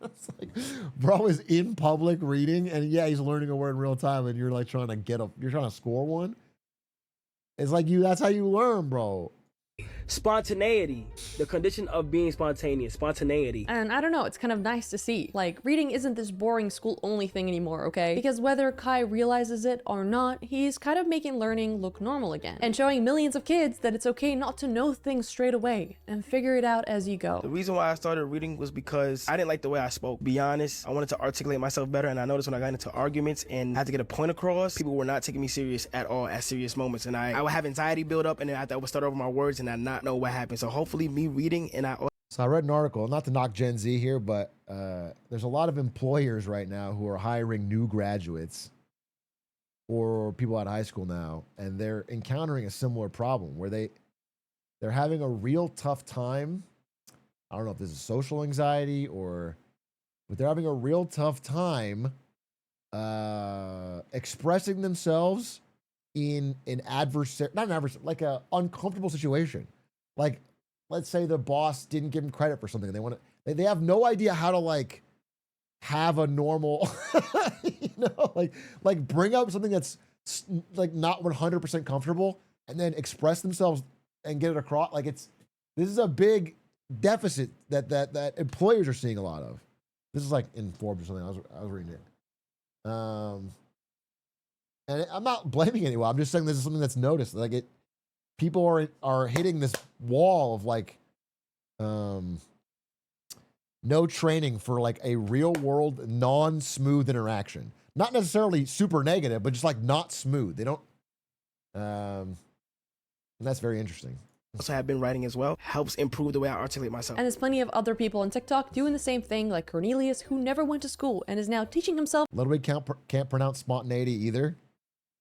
It's like, bro is in public reading, and yeah, he's learning a word in real time, and you're like trying to score one. It's like that's how you learn, bro. Spontaneity, the condition of being spontaneous, spontaneity. And I don't know, it's kind of nice to see. Like, reading isn't this boring school-only thing anymore, okay? Because whether Kai realizes it or not, he's kind of making learning look normal again, and showing millions of kids that it's okay not to know things straight away, and figure it out as you go. The reason why I started reading was because I didn't like the way I spoke. Be honest, I wanted to articulate myself better, and I noticed when I got into arguments and had to get a point across, people were not taking me serious at all at serious moments, and I would have anxiety build up, and then I would start over my words, and I not know what happened. So hopefully me reading So I read an article, not to knock Gen Z here, but there's a lot of employers right now who are hiring new graduates or people out of high school now, and they're encountering a similar problem where they're having a real tough time. I don't know if this is social anxiety but they're having a real tough time expressing themselves in an like a uncomfortable situation. Like, let's say the boss didn't give them credit for something. They have no idea how to like have a normal, like bring up something that's like not 100% comfortable and then express themselves and get it across. Like this is a big deficit that employers are seeing a lot of. This is like in Forbes or something. I was reading it. And I'm not blaming anyone. I'm just saying this is something that's noticed. Like people are hitting this wall of like Um, no training for like a real world non-smooth interaction. Not necessarily super negative, but just like not smooth. They don't. And that's very interesting. Also have been writing as well, helps improve the way I articulate myself. And there's plenty of other people on TikTok doing the same thing, like Cornelius, who never went to school and is now teaching himself. Ludwig can't pronounce spontaneity either.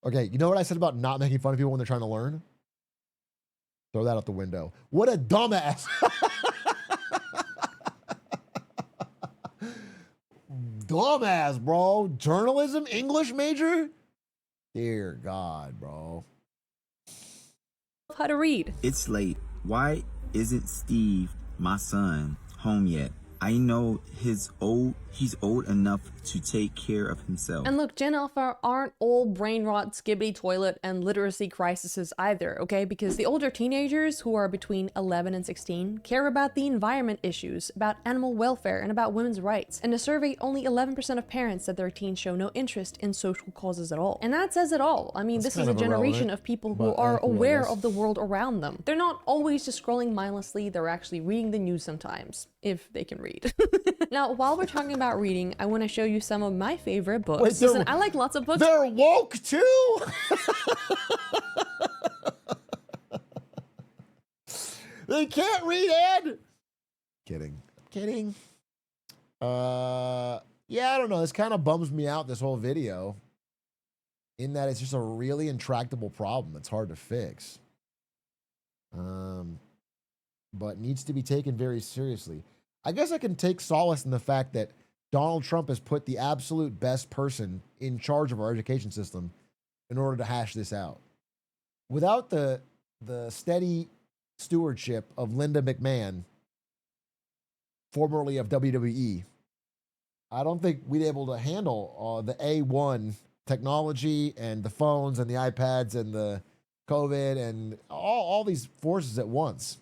Okay, you know what I said about not making fun of people when they're trying to learn? Throw that out the window. What a dumbass. Dumbass, bro. Journalism, English major? Dear God, bro. How to read. It's late. Why isn't Steve, my son, home yet? I know he's old enough to take care of himself. And look, Gen Alpha aren't all brain rot, skibbity toilet, and literacy crises either, okay? Because the older teenagers who are between 11 and 16 care about the environment issues, about animal welfare, and about women's rights. And a survey, only 11% of parents said their teens show no interest in social causes at all. And that says it all. I mean, this is a generation of people who are aware of the world around them. They're not always just scrolling mindlessly, they're actually reading the news sometimes, if they can read. Now, while we're talking about reading, I want to show you some of my favorite books. Wait, Listen, I like lots of books. They're woke too? They can't read, Ed. Kidding. Kidding. Yeah, I don't know. This kind of bums me out, this whole video, in that it's just a really intractable problem that's hard to fix. But needs to be taken very seriously. I guess I can take solace in the fact that Donald Trump has put the absolute best person in charge of our education system in order to hash this out. Without the steady stewardship of Linda McMahon, formerly of WWE, I don't think we'd be able to handle the A1 technology and the phones and the iPads and the COVID and all these forces at once.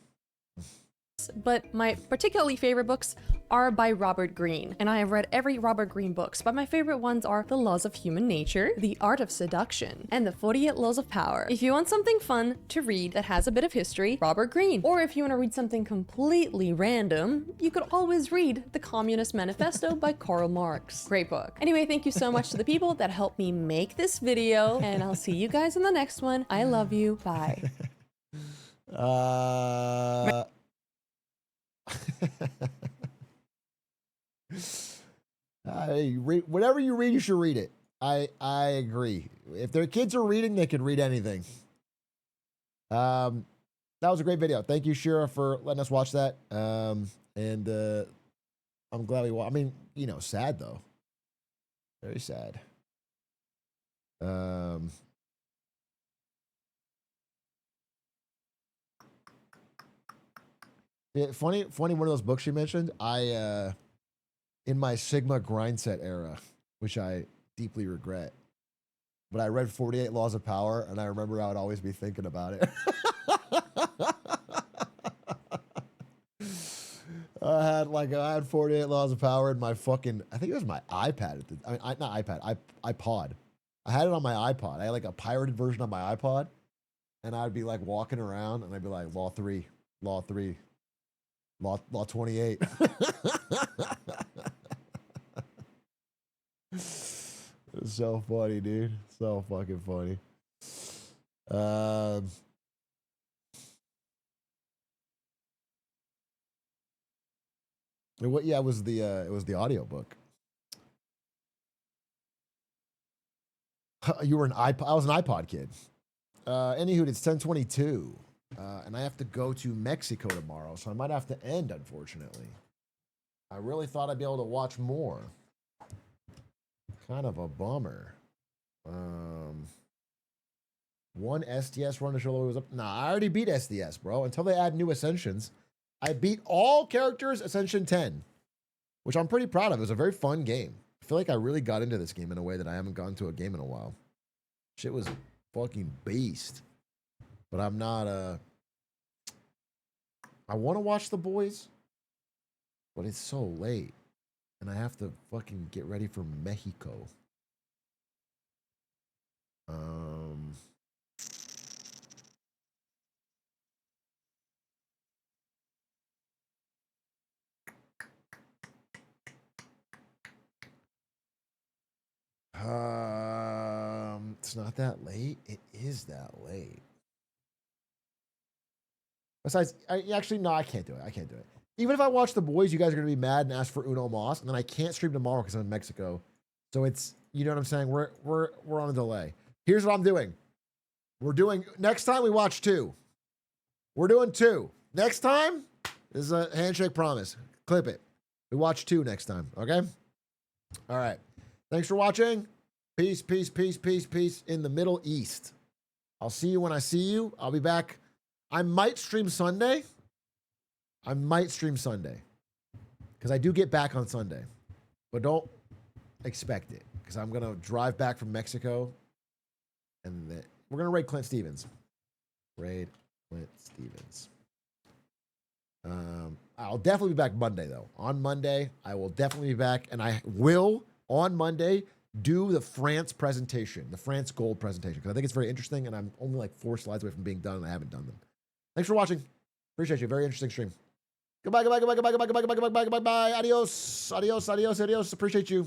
But my particularly favorite books are by Robert Greene, and I have read every Robert Greene books, but my favorite ones are The Laws of Human Nature, The Art of Seduction, and The 48 Laws of Power. If you want something fun to read that has a bit of history, Robert Greene. Or if you want to read something completely random, you could always read The Communist Manifesto by Karl Marx. Great book. Anyway, thank you so much to the people that helped me make this video, and I'll see you guys in the next one. I love you. Bye. Whatever you read, you should read it. I agree. If their kids are reading, they can read anything. That was a great video. Thank you, Shira, for letting us watch that. I'm glad we watched. I mean, you know, sad though. Very sad. Yeah, funny. One of those books you mentioned. In my Sigma grind set era, which I deeply regret, but I read 48 Laws of Power, and I remember I would always be thinking about it. I had 48 Laws of Power in my fucking, I think it was my iPad. Not iPad, iPod. I had it on my iPod. I had like a pirated version on my iPod, and I'd be like walking around, and I'd be like, Law 3, Law 3. Law 28. It's so funny, dude. So fucking funny. It was the audiobook. You were an iPod. I was an iPod kid. Anywho, it's 10:22. And I have to go to Mexico tomorrow, so I might have to end, unfortunately. I really thought I'd be able to watch more. Kind of a bummer. One SDS run to show was up. Nah, I already beat SDS, bro. Until they add new Ascensions, I beat all characters Ascension 10, which I'm pretty proud of. It was a very fun game. I feel like I really got into this game in a way that I haven't gone to a game in a while. Shit was a fucking beast. But I'm not, I want to watch The Boys, but it's so late. And I have to fucking get ready for Mexico. It's not that late. It is that late. Besides, actually, no, I can't do it. I can't do it. Even if I watch The Boys, you guys are going to be mad and ask for Uno Moss, and then I can't stream tomorrow because I'm in Mexico. So it's, you know what I'm saying? We're on a delay. Here's what I'm doing. We're doing, next time we watch 2. We're doing 2. Next time, this is a handshake promise. Clip it. We watch 2 next time, okay? All right. Thanks for watching. Peace, peace, peace, peace, peace in the Middle East. I'll see you when I see you. I'll be back. I might stream Sunday. Because I do get back on Sunday. But don't expect it. Because I'm going to drive back from Mexico. And we're going to raid Clint Stevens. Raid Clint Stevens. I'll definitely be back Monday, though. On Monday, I will definitely be back. And I will, on Monday, do the France presentation. The France gold presentation. Because I think it's very interesting. And I'm only like 4 slides away from being done. And I haven't done them. Thanks for watching. Appreciate you. Very interesting stream. Goodbye, goodbye, goodbye, goodbye, goodbye, goodbye, goodbye, goodbye, goodbye. Adios. Adios, adios, adios. Appreciate you.